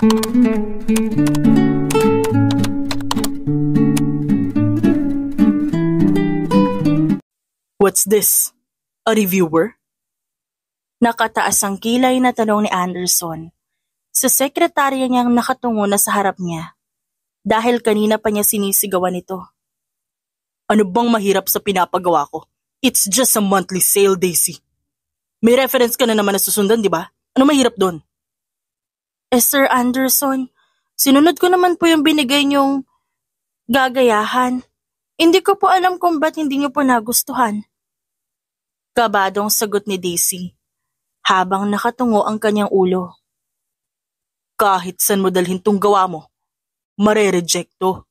What's this? A reviewer? Nakataas ang kilay na tanong ni Anderson sa sekretarya niyang nakatungo na sa harap niya dahil kanina pa niya sinisigawan ito. Ano bang mahirap sa pinapagawa ko? It's just a monthly sale, Daisy. May reference ka na naman na susundan, di ba? Ano mahirap doon? Sir Anderson, sinunod ko naman po yung binigay niyong gagayahan. Hindi ko po alam kung ba't hindi niyo po nagustuhan. Kabadong sagot ni Daisy habang nakatungo ang kanyang ulo. Kahit saan mo dalhin tong gawa mo, mare-reject to.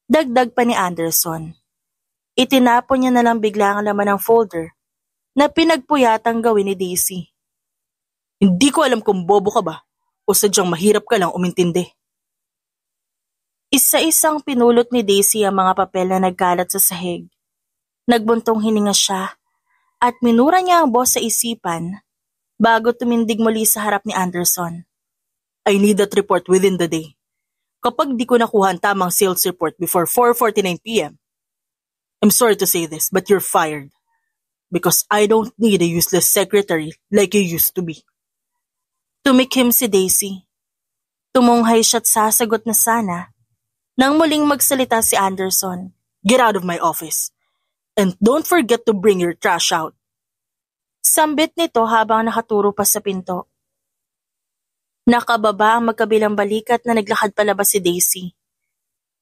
Dagdag pa ni Anderson. Itinapon niya na lang bigla ang laman ng folder na pinagpuyatang gawin ni Daisy. Hindi ko alam kung bobo ka ba o sadyang mahirap ka lang umintindi. Isa-isang pinulot ni Daisy ang mga papel na nagkalat sa sahig. Nagbuntong hininga siya at minura niya ang boss sa isipan bago tumindig muli sa harap ni Anderson. I need that report within the day. Kapag di ko nakuha ang tamang sales report before 4:49 p.m., I'm sorry to say this, but you're fired. Because I don't need a useless secretary like you used to be. Tumikhim si Daisy. Tumunghay siya't sasagot na sana nang muling magsalita si Anderson. Get out of my office. And don't forget to bring your trash out. Sambit nito habang nakaturo pa sa pinto. Nakababa ang magkabilang balikat na naglakad palabas si Daisy.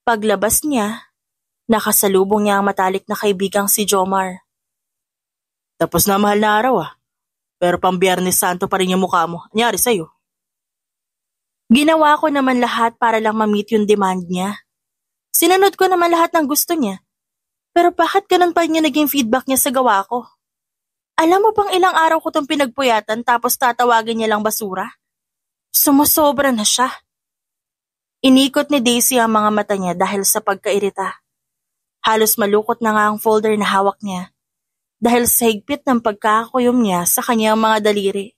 Paglabas niya, nakasalubong niya ang matalik na kaibigang si Jomar. Tapos na mahal na araw pero pang Biyernes Santo pa rin yung mukha mo. Anyari sa'yo? Ginawa ko naman lahat para lang ma-meet yung demand niya. Sinunod ko naman lahat ng gusto niya. Pero bakit ganun pa niya naging feedback niya sa gawa ko? Alam mo bang ilang araw ko itong pinagpuyatan tapos tatawagin niya lang basura? Sumusobra na siya. Inikot ni Daisy ang mga mata niya dahil sa pagkairita. Halos malukot na nga ang folder na hawak niya dahil sa higpit ng pagkakuyom niya sa kanyang mga daliri.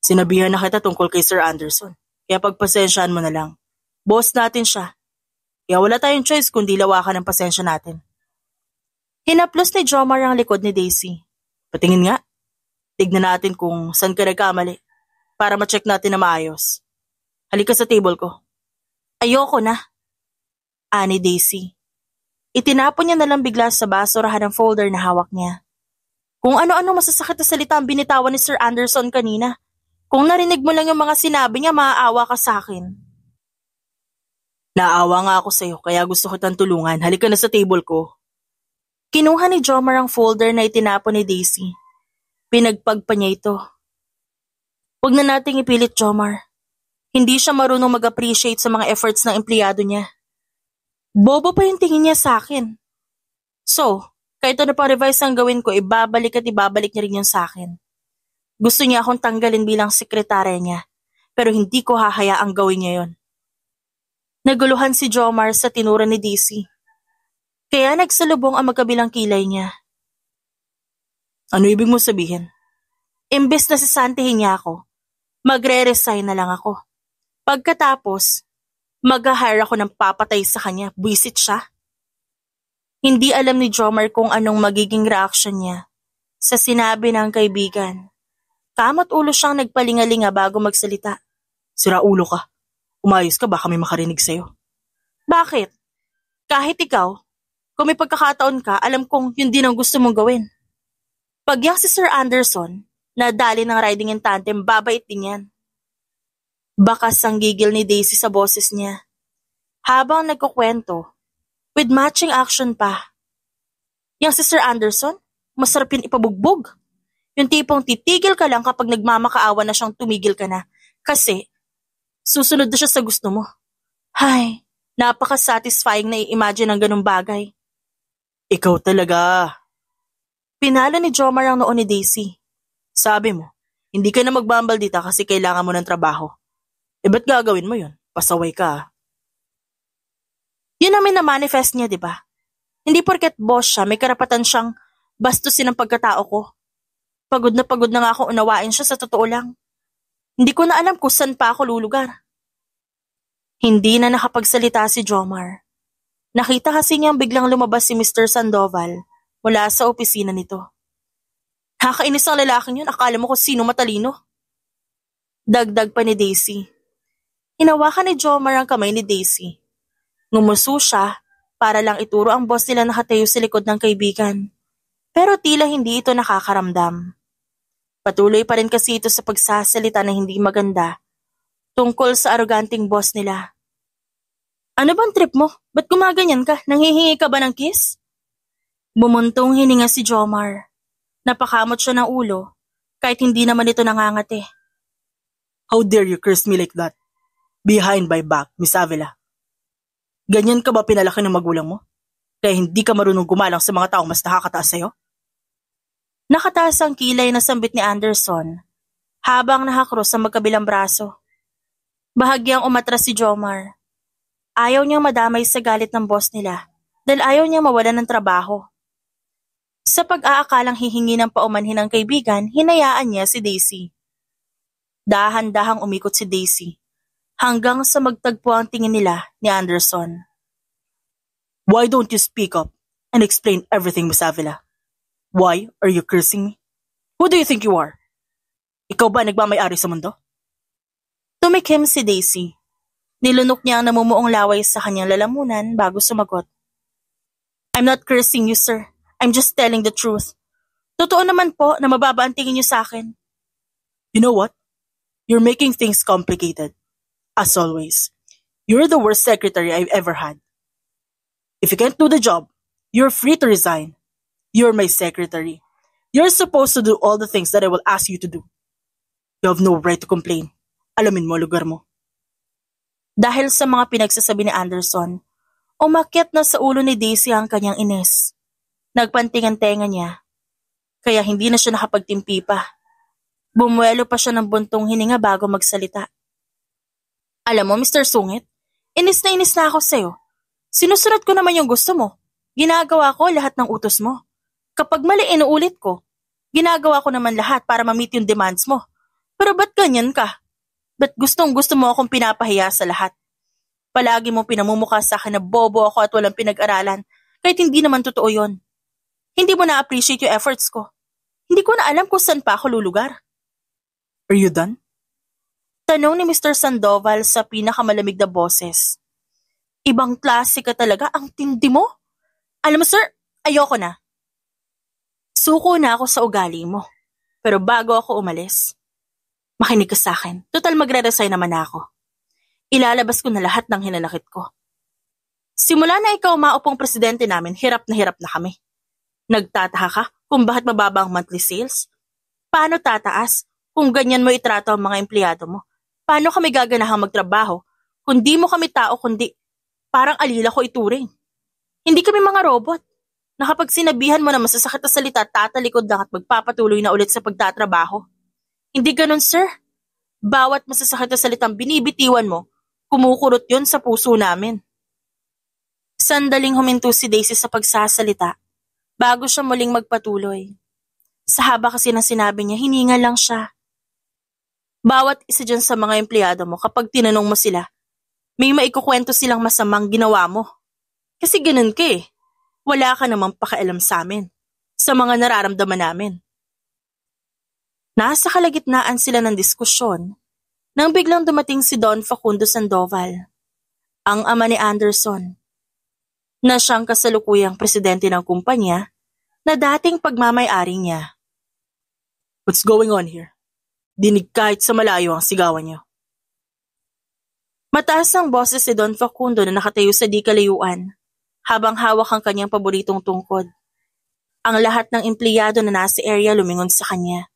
Sinabihan na kita tungkol kay Sir Anderson, kaya pagpasensyaan mo na lang. Boss natin siya. Kaya wala tayong choice kundi lawakan ng pasensya natin. Hinaplos ni Jomar ang likod ni Daisy. Patingin nga. Tignan natin kung saan ka nagkamali para ma-check natin na maayos. Halika sa table ko. Ayoko na. Ani Daisy. Itinapon niya na lang bigla sa basurahan ang folder na hawak niya. Kung ano-ano masasakit na salita ang binitawan ni Sir Anderson kanina. Kung narinig mo lang yung mga sinabi niya, maaawa ka sa akin. Naawa nga ako sa'yo kaya gusto kitang tulungan. Halika na sa table ko. Kinuha ni Jomar ang folder na itinapon ni Daisy. Pinagpagpa niya ito. Huwag na nating ipilit, Jomar. Hindi siya marunong mag-appreciate sa mga efforts ng empleyado niya. Bobo pa yung tingin niya sa akin. So, kahit ano pa revise ang gawin ko, ibabalik at ibabalik niya rin yun sa akin. Gusto niya akong tanggalin bilang sekretarya niya, pero hindi ko hahayaang gawin niya yon. Naguluhan si Jomar sa tinura ni Daisy. Kaya nagsalubong ang magkabilang kilay niya. Ano ibig mo sabihin? Imbes na sisantihin niya ako, magre-resign na lang ako. Pagkatapos, mag-hire ako ng papatay sa kanya, buwisit siya. Hindi alam ni Jomar kung anong magiging reaksyon niya sa sinabi ng kaibigan. Kamot ulo siyang nagpalingalinga bago magsalita. Sira ulo ka. Umayos ka, baka may makarinig sa'yo. Bakit? Kahit ikaw, kung may pagkakataon ka, alam kong yun din ang gusto mong gawin. Pag yang si Sir Anderson, na dali ng riding in tandem, babait din yan. Bakas ang gigil ni Daisy sa boses niya. Habang nagkukwento, with matching action pa. Yang si Sir Anderson, masarap yun ipabugbog. Yung tipong titigil ka lang kapag nagmamakaawa na siyang tumigil ka na. Kasi, susunod na siya sa gusto mo. Hay, napaka-satisfying na i-imagine ang ganung bagay. Ikaw talaga. Pinalo ni Jomar ang noon ni Daisy. Sabi mo, hindi ka na magbambaldita kasi kailangan mo ng trabaho. Ba't gagawin mo yun? Pasaway ka. Yun ang minamanifest niya, di ba? Hindi porket boss siya, may karapatan siyang bastusin ang pagkatao ko. Pagod na nga ako unawain siya sa totoo lang. Hindi ko na alam kung saan pa ako lulugar. Hindi na nakapagsalita si Jomar. Nakita kasi niyang biglang lumabas si Mr. Sandoval mula sa opisina nito. Nakakainis ang lalaking yun, akala mo kung sino matalino. Dagdag pa ni Daisy. Hinawakan ni Jomar ang kamay ni Daisy. Ngumuso siya para lang ituro ang boss nila nakatayo sa likod ng kaibigan. Pero tila hindi ito nakakaramdam. Patuloy pa rin kasi ito sa pagsasalita na hindi maganda tungkol sa aroganting boss nila. Ano bang trip mo? Ba't gumaganyan ka? Nanghihingi ka ba ng kiss? Bumuntong hininga si Jomar. Napakamot siya ng ulo kahit hindi naman ito nangangati. How dare you curse me like that? Behind my back, Miss Avila. Ganyan ka ba pinalaki ng magulang mo? Kaya hindi ka marunong gumalang sa mga taong mas nakakataas sa'yo? Nakataas ang kilay na sambit ni Anderson habang nakakross sa magkabilang braso. Bahagyang umatras si Jomar. Ayaw niyang madamay sa galit ng boss nila dahil ayaw niyang mawalan ng trabaho. Sa pag-aakalang hihingi ng paumanhin ng kaibigan, hinayaan niya si Daisy. Dahan-dahang umikot si Daisy hanggang sa magtagpo ang tingin nila ni Anderson. Why don't you speak up and explain everything, Miss Avila? Why are you cursing me? Who do you think you are? Ikaw ba nagmamayari sa mundo? Tumikim si Daisy. Nilunok niya ang namumuong laway sa kanyang lalamunan bago sumagot. I'm not cursing you, sir. I'm just telling the truth. Totoo naman po na mababa ang tingin niyo sa akin. You know what? You're making things complicated. As always. You're the worst secretary I've ever had. If you can't do the job, you're free to resign. You're my secretary. You're supposed to do all the things that I will ask you to do. You have no right to complain. Alamin mo lugar mo. Dahil sa mga pinagsasabi ni Anderson, umakyat na sa ulo ni Daisy ang kanyang inis. Nagpantingan tenga niya, kaya hindi na siya nakapagtimpi pa. Bumuelo pa siya ng buntong hininga bago magsalita. Alam mo, Mr. Sungit, inis na ako sa'yo. Sinusunod ko naman yung gusto mo. Ginagawa ko lahat ng utos mo. Kapag mali inuulit ko, ginagawa ko naman lahat para ma-meet yung demands mo. Pero ba't ganyan ka? Ba't gustong-gusto mo akong pinapahiya sa lahat? Palagi mo pinamumukha sa akin na bobo ako at walang pinag-aralan, kahit hindi naman totoo yon. Hindi mo na-appreciate yung efforts ko. Hindi ko na alam kung saan pa ako lulugar. Are you done? Tanong ni Mr. Sandoval sa pinakamalamig na boses. Ibang klase ka talaga, ang tindi mo. Alam mo sir, ayoko na. Suko na ako sa ugali mo. Pero bago ako umalis, makinig ka sa akin. Total magre-resign naman ako. Ilalabas ko na lahat ng hinanakit ko. Simula na ikaw maupong presidente namin, hirap na kami. Nagtataha ka kung bakit mababa ang monthly sales? Paano tataas kung ganyan mo itrato ang mga empleyado mo? Paano kami gaganahang magtrabaho kung di mo kami tao kundi parang alila ko ituring? Hindi kami mga robot. Na kapag sinabihan mo na masasakit na salita, tatalikod lang at magpapatuloy na ulit sa pagtatrabaho. Hindi ganun, sir. Bawat masasakit na salitang binibitiwan mo, kumukurot yon sa puso namin. Sandaling huminto si Daisy sa pagsasalita, bago siya muling magpatuloy. Sa haba kasi ng sinabi niya, hininga lang siya. Bawat isa dyan sa mga empleyado mo, kapag tinanong mo sila, may maikukwento silang masamang ginawa mo. Kasi ganun ka eh. Wala ka namang pakialam sa amin, sa mga nararamdaman namin. Nasa kalagitnaan sila ng diskusyon nang biglang dumating si Don Facundo Sandoval, ang ama ni Anderson, na siyang kasalukuyang presidente ng kumpanya na dating pagmamay-ari niya. What's going on here? Dinig kahit sa malayo ang sigawan niyo. Mataas ang boses si Don Facundo na nakatayo sa di kalayuan, habang hawak ang kanyang paboritong tungkod. Ang lahat ng empleyado na nasa area lumingon sa kanya.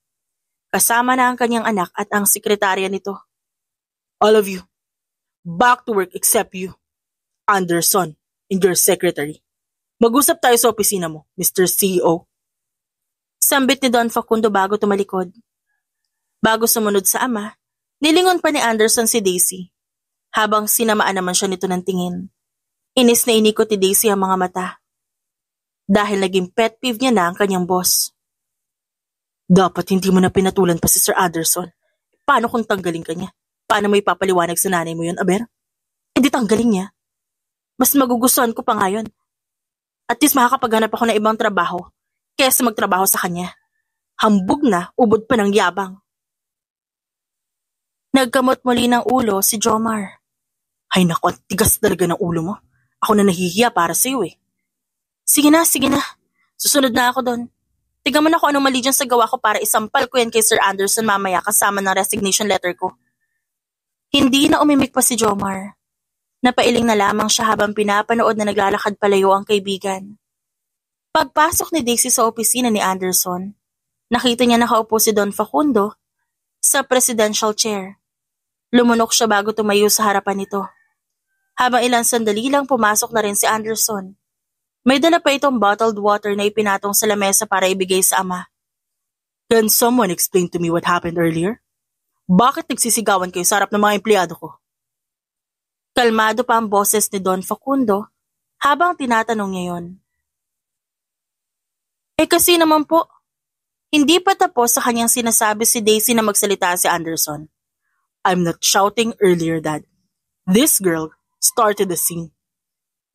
Kasama na ang kanyang anak at ang sekretarya nito. All of you, back to work except you, Anderson, and your secretary. Mag-usap tayo sa opisina mo, Mr. CEO. Sambit ni Don Facundo bago tumalikod. Bago sumunod sa ama, nilingon pa ni Anderson si Daisy, habang sinamaan naman siya nito ng tingin. Inis na inikot ni Daisy ang mga mata. Dahil naging pet peeve niya na ang kanyang boss. Dapat hindi mo na pinatulan pa si Sir Anderson. Paano kung tanggalin ka niya? Paano mo ipapaliwanag sa nanay mo yun, Aber? Hindi tanggalin niya. Mas magugustuhan ko pa ngayon. At least makakapaghanap ako ng ibang trabaho kaysa magtrabaho sa kanya. Hambog na, ubod pa ng yabang. Nagkamot muli ng ulo si Jomar. Ay naku, ang tigas talaga ng ulo mo. Ako na nahihiya para sa'yo eh. Sige na. Susunod na ako doon. Tingnan mo na kung anong mali dyan sa gawa ko para isampal ko yan kay Sir Anderson mamaya kasama ng resignation letter ko. Hindi na umimik pa si Jomar. Napailing na lamang siya habang pinapanood na naglalakad palayo ang kaibigan. Pagpasok ni Daisy sa opisina ni Anderson, nakita niya nakaupo si Don Facundo sa presidential chair. Lumunok siya bago tumayo sa harapan nito. Habang ilang sandali lang pumasok na rin si Anderson. May dala pa itong bottled water na ipinatong sa lamesa para ibigay sa ama. Can someone explain to me what happened earlier? Bakit nagsisigawan kayo sa harap ng mga empleyado ko? Kalmado pa ang boses ni Don Facundo habang tinatanong niya yon. Kasi naman po, hindi pa tapos sa kanyang sinasabi si Daisy na magsalita si Anderson. I'm not shouting earlier, Dad. This girl started the scene.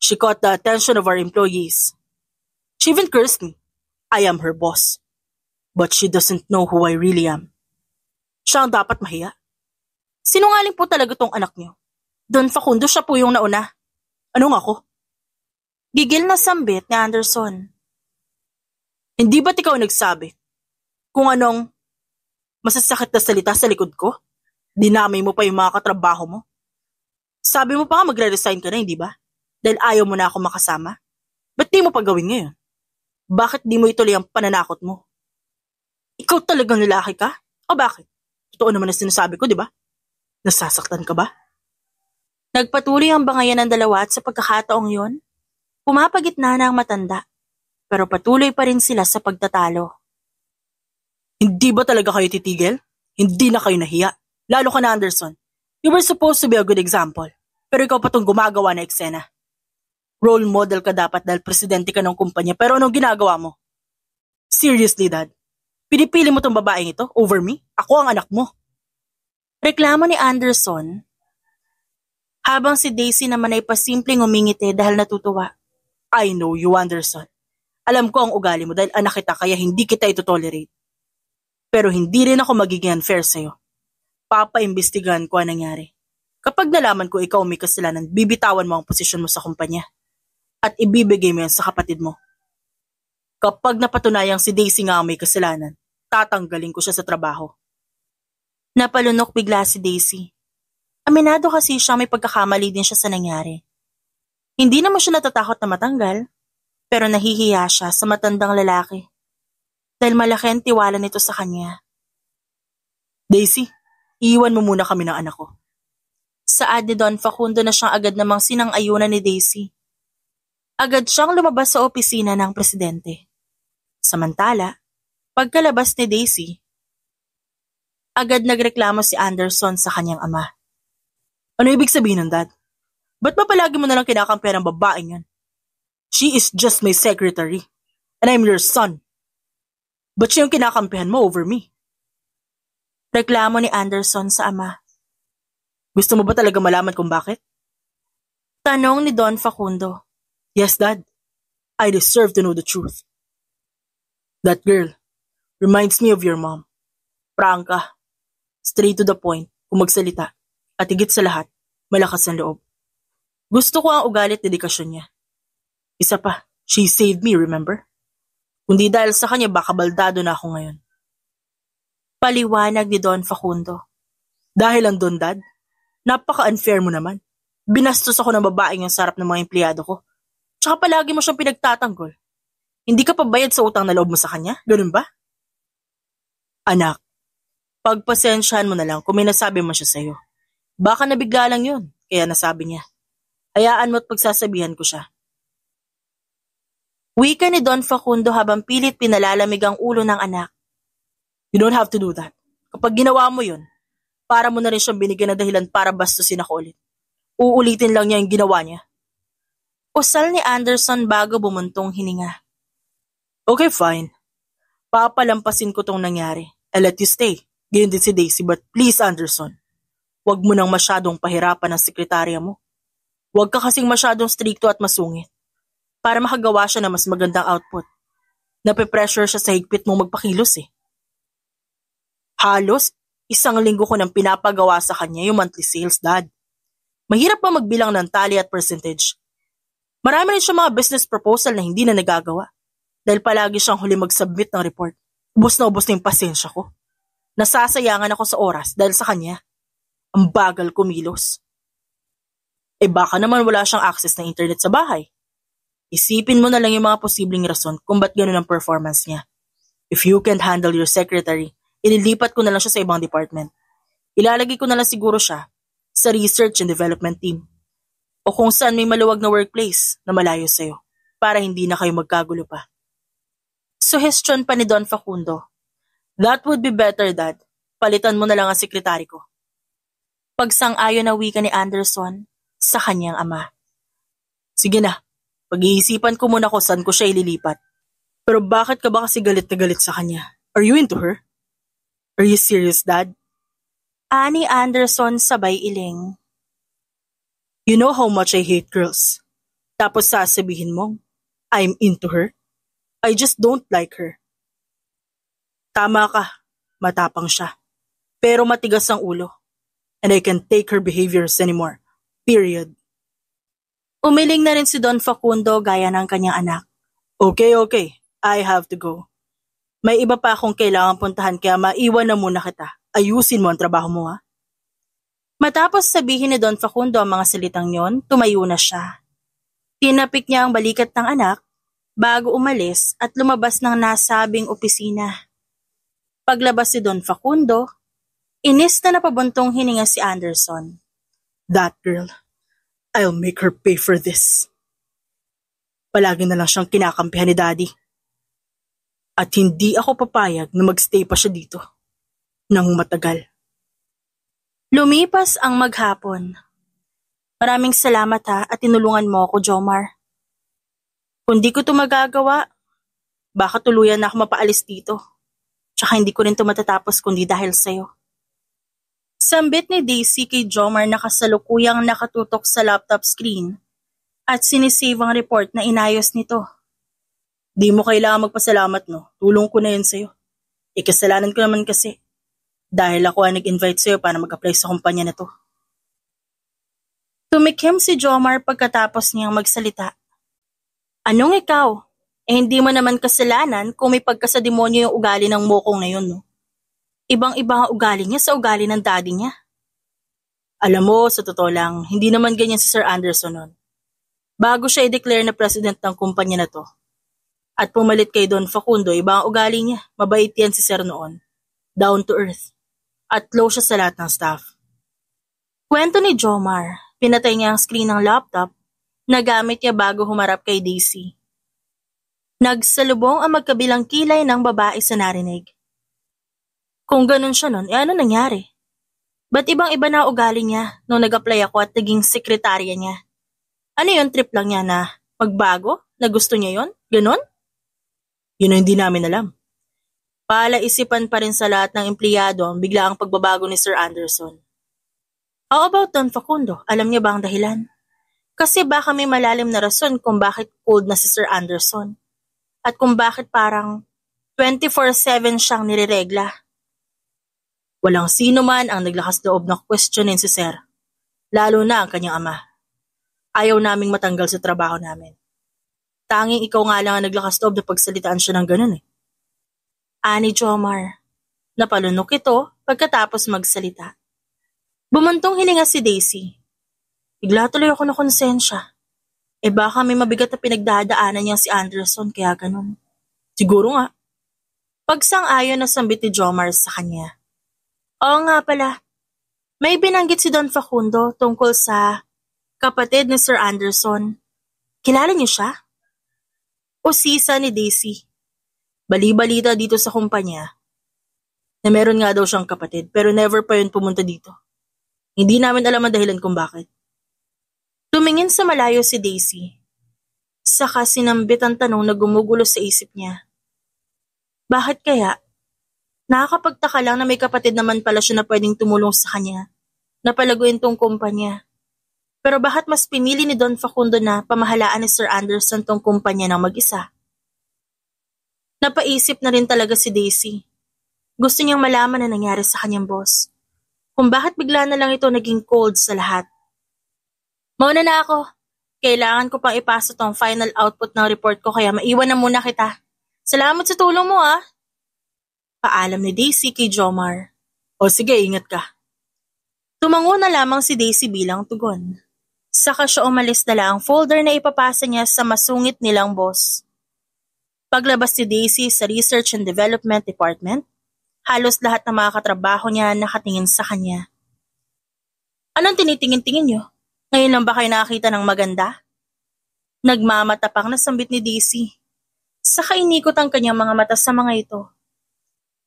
She caught the attention of our employees. She even cursed me. I am her boss. But she doesn't know who I really am. Siya ang dapat mahiya. Sinungaling po talaga tong anak niyo. Don Facundo, siya po yung nauna. Anong ako? Gigil na sambit ni Anderson. Hindi ba't ikaw nagsabi kung anong masasakit na salita sa likod ko? Dinamay mo pa yung mga katrabaho mo. Sabi mo pa nga magre-resign ka na, hindi ba? Dahil ayaw mo na ako makasama. Ba't di mo pa gawin ngayon? Bakit di mo ituloy ang pananakot mo? Ikaw talagang lalaki ka? O bakit? Totoo naman ang sinasabi ko, di ba? Nasasaktan ka ba? Nagpatuloy ang bangayan ng dalawa at sa pagkakataong yon, pumapagitna na ang matanda. Pero patuloy pa rin sila sa pagtatalo. Hindi ba talaga kayo titigil? Hindi na kayo nahiya. Lalo ka na, Anderson. You were supposed to be a good example. Pero ikaw pa tong gumagawa na eksena. Role model ka dapat dahil presidente ka ng kumpanya, pero anong ginagawa mo? Seriously, Dad? Pinipili mo tong babaeng ito over me? Ako ang anak mo. Reklamo ni Anderson, habang si Daisy naman ay pasimpleng umingiti dahil natutuwa. I know you, Anderson. Alam ko ang ugali mo dahil anak kita kaya hindi kita ito-tolerate. Pero hindi rin ako magiging unfair sa'yo. Papaimbestigahan ko ang nangyari. Kapag nalaman ko ikaw may kasalanan, bibitawan mo ang posisyon mo sa kumpanya. At ibibigay mo yan sa kapatid mo. Kapag napatunayang si Daisy nga ang may kasalanan, tatanggalin ko siya sa trabaho. Napalunok bigla si Daisy. Aminado kasi siya may pagkakamali din siya sa nangyari. Hindi naman siya natatakot na matanggal, pero nahihiya siya sa matandang lalaki. Dahil malaki ang tiwala nito sa kanya. Daisy, iiwan mo muna kami ng anak ko. Saad ni Don Facundo na siyang agad namang sinang-ayunan ni Daisy. Agad siyang lumabas sa opisina ng presidente. Samantala, pagkalabas ni Daisy, agad nagreklamo si Anderson sa kanyang ama. Ano ibig sabihin ng Dad? Ba't ba palagi mo nalang kinakampihan ng babaeng yan? She is just my secretary, and I'm your son. Ba't siya yung kinakampihan mo over me? Reklamo ni Anderson sa ama. Gusto mo ba talaga malaman kung bakit? Tanong ni Don Facundo. Yes, Dad. I deserve to know the truth. That girl reminds me of your mom. Prangka, straight to the point, kung magsalita, at higit sa lahat, malakas ang loob. Gusto ko ang ugali at dedikasyon niya. Isa pa, she saved me, remember? Kundi dahil sa kanya baka baldado na ako ngayon. Paliwanag ni Don Facundo. Dahil ang doon, Dad, napaka-unfair mo naman. Binastos ako ng babaeng yung sarap ng mga empleyado ko. Tsaka palagi mo siyang pinagtatanggol. Hindi ka pa bayad sa utang na loob mo sa kanya? Ganun ba? Anak, pagpasensyahan mo na lang kung may nasabi mo siya sa'yo. Baka nabigla lang yun, kaya nasabi niya. Hayaan mo at pagsasabihan ko siya. Wika ni Don Facundo habang pilit pinalalamig ang ulo ng anak. You don't have to do that. Kapag ginawa mo yun, para mo na rin siyang binigyan ng dahilan para bastusin ako ulit. Uulitin lang niya yung ginawa niya. Usal ni Anderson bago bumuntong hininga. Okay, fine. Papalampasin ko tong nangyari. I'll let you stay. Ganyan din si Daisy, but please Anderson, huwag mo nang masyadong pahirapan ang sekretarya mo. Huwag ka kasing masyadong strikto at masungit para makagawa siya ng mas magandang output. Nape-pressure siya sa higpit mong magpakilos eh. Halos, 1 linggo ko nang pinapagawa sa kanya yung monthly sales, Dad. Mahirap pa magbilang ng tally at percentage. Marami rin siya mga business proposal na hindi na nagagawa dahil palagi siyang huli mag-submit ng report. Ubus na yung pasensya ko. Nasasayangan ako sa oras dahil sa kanya. Ang bagal kumilos. Baka naman wala siyang access na internet sa bahay. Isipin mo na lang yung mga posibleng rason kung ba't ganun ang performance niya. If you can't handle your secretary, ililipat ko na lang siya sa ibang department. Ilalagay ko na lang siguro siya sa research and development team. O kung saan may maluwag na workplace na malayo sa'yo para hindi na kayo magkagulo pa. Suggestion pa ni Don Facundo. That would be better, Dad. Palitan mo na lang ang sekretary ko. Pagsang-ayon na wika ni Anderson sa kanyang ama. Sige na, pag-iisipan ko muna kung saan ko siya ililipat. Pero bakit ka ba kasi galit na galit sa kanya? Are you into her? Are you serious, Dad? Ani Anderson sabay iling. You know how much I hate girls. Tapos sasabihin mong, I'm into her? I just don't like her. Tama ka, matapang siya. Pero matigas ang ulo. And I can't take her behaviors anymore. Period. Umiling na rin si Don Facundo gaya ng kanyang anak. Okay. I have to go. May iba pa akong kailangan puntahan kaya maiwan na muna kita. Ayusin mo ang trabaho mo, ha? Matapos sabihin ni Don Facundo ang mga salitang yon, tumayo na siya. Tinapik niya ang balikat ng anak bago umalis at lumabas ng nasabing opisina. Paglabas si Don Facundo, inis na napabuntong hininga si Anderson. That girl, I'll make her pay for this. Palagi na lang siyang kinakampihan ni Daddy. At hindi ako papayag na magstay pa siya dito nang matagal. Lumipas ang maghapon. Maraming salamat ha at tinulungan mo ako, Jomar. Kung di ko ito magagawa, baka tuluyan na ako mapaalis dito. Tsaka hindi ko rin ito matatapos kundi dahil sa'yo. Sambit ni Daisy kay Jomar na kasalukuyang nakatutok sa laptop screen at sinisave ang report na inayos nito. Di mo kailangan magpasalamat, no? Tulong ko na yun sa'yo. Kasalanan ko naman kasi. Dahil ako ang nag-invite sa'yo para mag-apply sa kumpanya na to. Tumikim si Jomar pagkatapos niyang magsalita. Anong ikaw? Hindi mo naman kasalanan kung may pagkasademonyo yung ugali ng mokong na yun, no? Ibang-iba ang ugali niya sa ugali ng daddy niya. Alam mo, sa totoo lang, hindi naman ganyan si Sir Anderson nun. Bago siya i-declare na president ng kumpanya na to. At pumalit kay Don Facundo, iba ang ugali niya. Mabait yan si Sir noon. Down to earth. At close siya sa lahat ng staff. Kwento ni Jomar, pinatay niya ang screen ng laptop na gamit niya bago humarap kay Daisy. Nagsalubong ang magkabilang kilay ng babae sa narinig. Kung ganun siya nun, ano nangyari? Ba't ibang-iba na ugali niya nung nag-apply ako at naging sekretarya niya? Ano yun, trip lang niya na magbago? Na gusto niya yun? Ganon? Yun ang hindi namin alam. Palaisipan pa rin sa lahat ng empleyado ang biglaang pagbabago ni Sir Anderson. How about Don Facundo? Alam niya ba ang dahilan? Kasi baka may malalim na rason kung bakit cold na si Sir Anderson. At kung bakit parang 24/7 siyang nireregla. Walang sino man ang naglakas loob na questionin si Sir. Lalo na ang kanyang ama. Ayaw naming matanggal sa trabaho namin. Tanging ikaw nga lang ang naglakas loob na pagsalitaan siya ng ganun eh. Ani Jomar. Napalunok ito pagkatapos magsalita. Bumuntong hininga si Daisy. Bigla tuloy ako na konsensya. Baka may mabigat na pinagdadaanan niya si Anderson kaya ganun. Siguro nga. Pagsang-ayon na sambit ni Jomar sa kanya. Oo nga pala. May binanggit si Don Facundo tungkol sa kapatid ni Sir Anderson. Kilala niyo siya? Usisa ni Daisy. Bali-balita dito sa kumpanya na meron nga daw siyang kapatid pero never pa yun pumunta dito. Hindi namin alam ang dahilan kung bakit. Tumingin sa malayo si Daisy. Saka sinambit ang tanong na gumugulo sa isip niya. Bakit kaya? Nakakapagtaka lang na may kapatid naman pala siya na pwedeng tumulong sa kanya, na palaguin tong kumpanya. Pero bakit mas pinili ni Don Facundo na pamahalaan ni Sir Anderson tong kumpanya ng mag-isa? Napaisip na rin talaga si Daisy. Gusto niyang malaman na nangyari sa kanyang boss. Kung bakit bigla na lang ito naging cold sa lahat. Mauna na ako. Kailangan ko pang ipasa tong final output ng report ko kaya maiwan na muna kita. Salamat sa tulong mo ah. Paalam ni Daisy kay Jomar. O sige, ingat ka. Tumango na lamang si Daisy bilang tugon. Saka siya umalis na lang ang folder na ipapasa niya sa masungit nilang boss. Paglabas ni Daisy sa Research and Development Department, halos lahat ng mga katrabaho niya nakatingin sa kanya. Anong tinitingin-tingin niyo? Ngayon lang ba kayo nakakita ng maganda? Nagmamatapang na sambit ni Daisy. Saka inikot ang kanyang mga mata sa mga ito.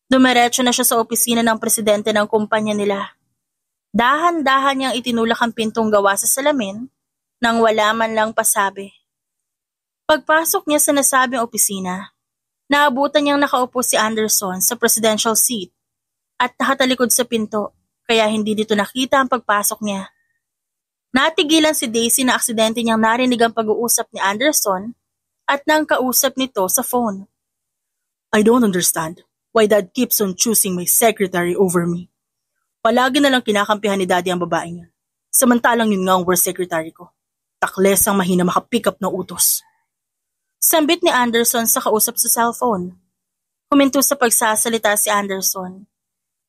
Dumiretso na siya sa opisina ng presidente ng kumpanya nila. Dahan-dahan niyang itinulak ang pintong gawa sa salamin nang wala man lang pasabi. Pagpasok niya sa nasabing opisina, naabutan niyang nakaupo si Anderson sa presidential seat at nakatalikod sa pinto kaya hindi dito nakita ang pagpasok niya. Natigilan si Daisy na aksidente niyang narinig ang pag-uusap ni Anderson at nang kausap nito sa phone. I don't understand why Dad keeps on choosing my secretary over me. Palagi na lang kinakampihan ni Daddy ang babae niya. Samantalang yun nga ang worst secretary ko. Takles ang mahina makapick up ng utos. Sambit ni Anderson sa kausap sa cellphone. Huminto sa pagsasalita si Anderson.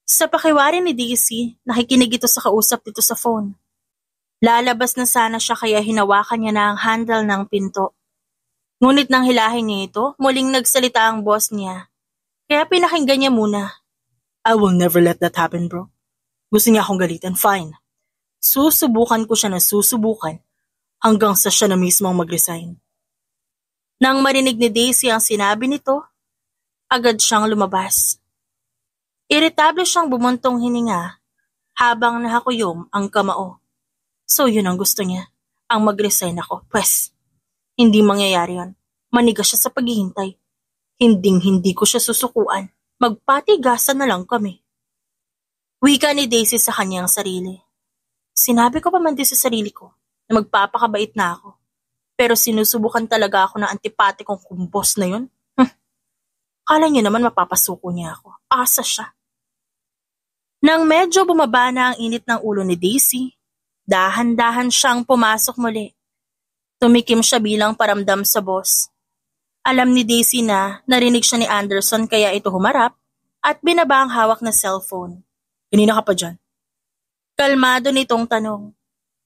Sa pakiwari ni Daisy, nakikinig ito sa kausap nito sa phone. Lalabas na sana siya kaya hinawakan niya na ang handle ng pinto. Ngunit nang hilahin niya ito, muling nagsalita ang boss niya. Kaya pinakinggan niya muna. I will never let that happen, bro. Gusto niya akong galitan, fine. Susubukan ko siya na susubukan hanggang sa siya na mismo ang mag-resign. Nang marinig ni Daisy ang sinabi nito, agad siyang lumabas. Iritable siyang bumuntong hininga habang nakakuyom ang kamao. So yun ang gusto niya, ang mag-resign ako. Pwes, hindi mangyayari yun. Manigas siya sa paghihintay. Hinding-hindi ko siya susukuan. Magpatigasan na lang kami. Wika ni Daisy sa kanyang sarili. Sinabi ko pa man din sa sarili ko na magpapakabait na ako. Pero sinusubukan talaga ako ng antipatikong kumbos na yun. Kala niya naman mapapasuko niya ako. Asa siya. Nang medyo bumaba na ang init ng ulo ni Daisy, dahan-dahan siyang pumasok muli. Tumikim siya bilang paramdam sa boss. Alam ni Daisy na narinig siya ni Anderson kaya ito humarap at binaba ang hawak na cellphone. Kanina ka pa dyan? Kalmado nitong tanong.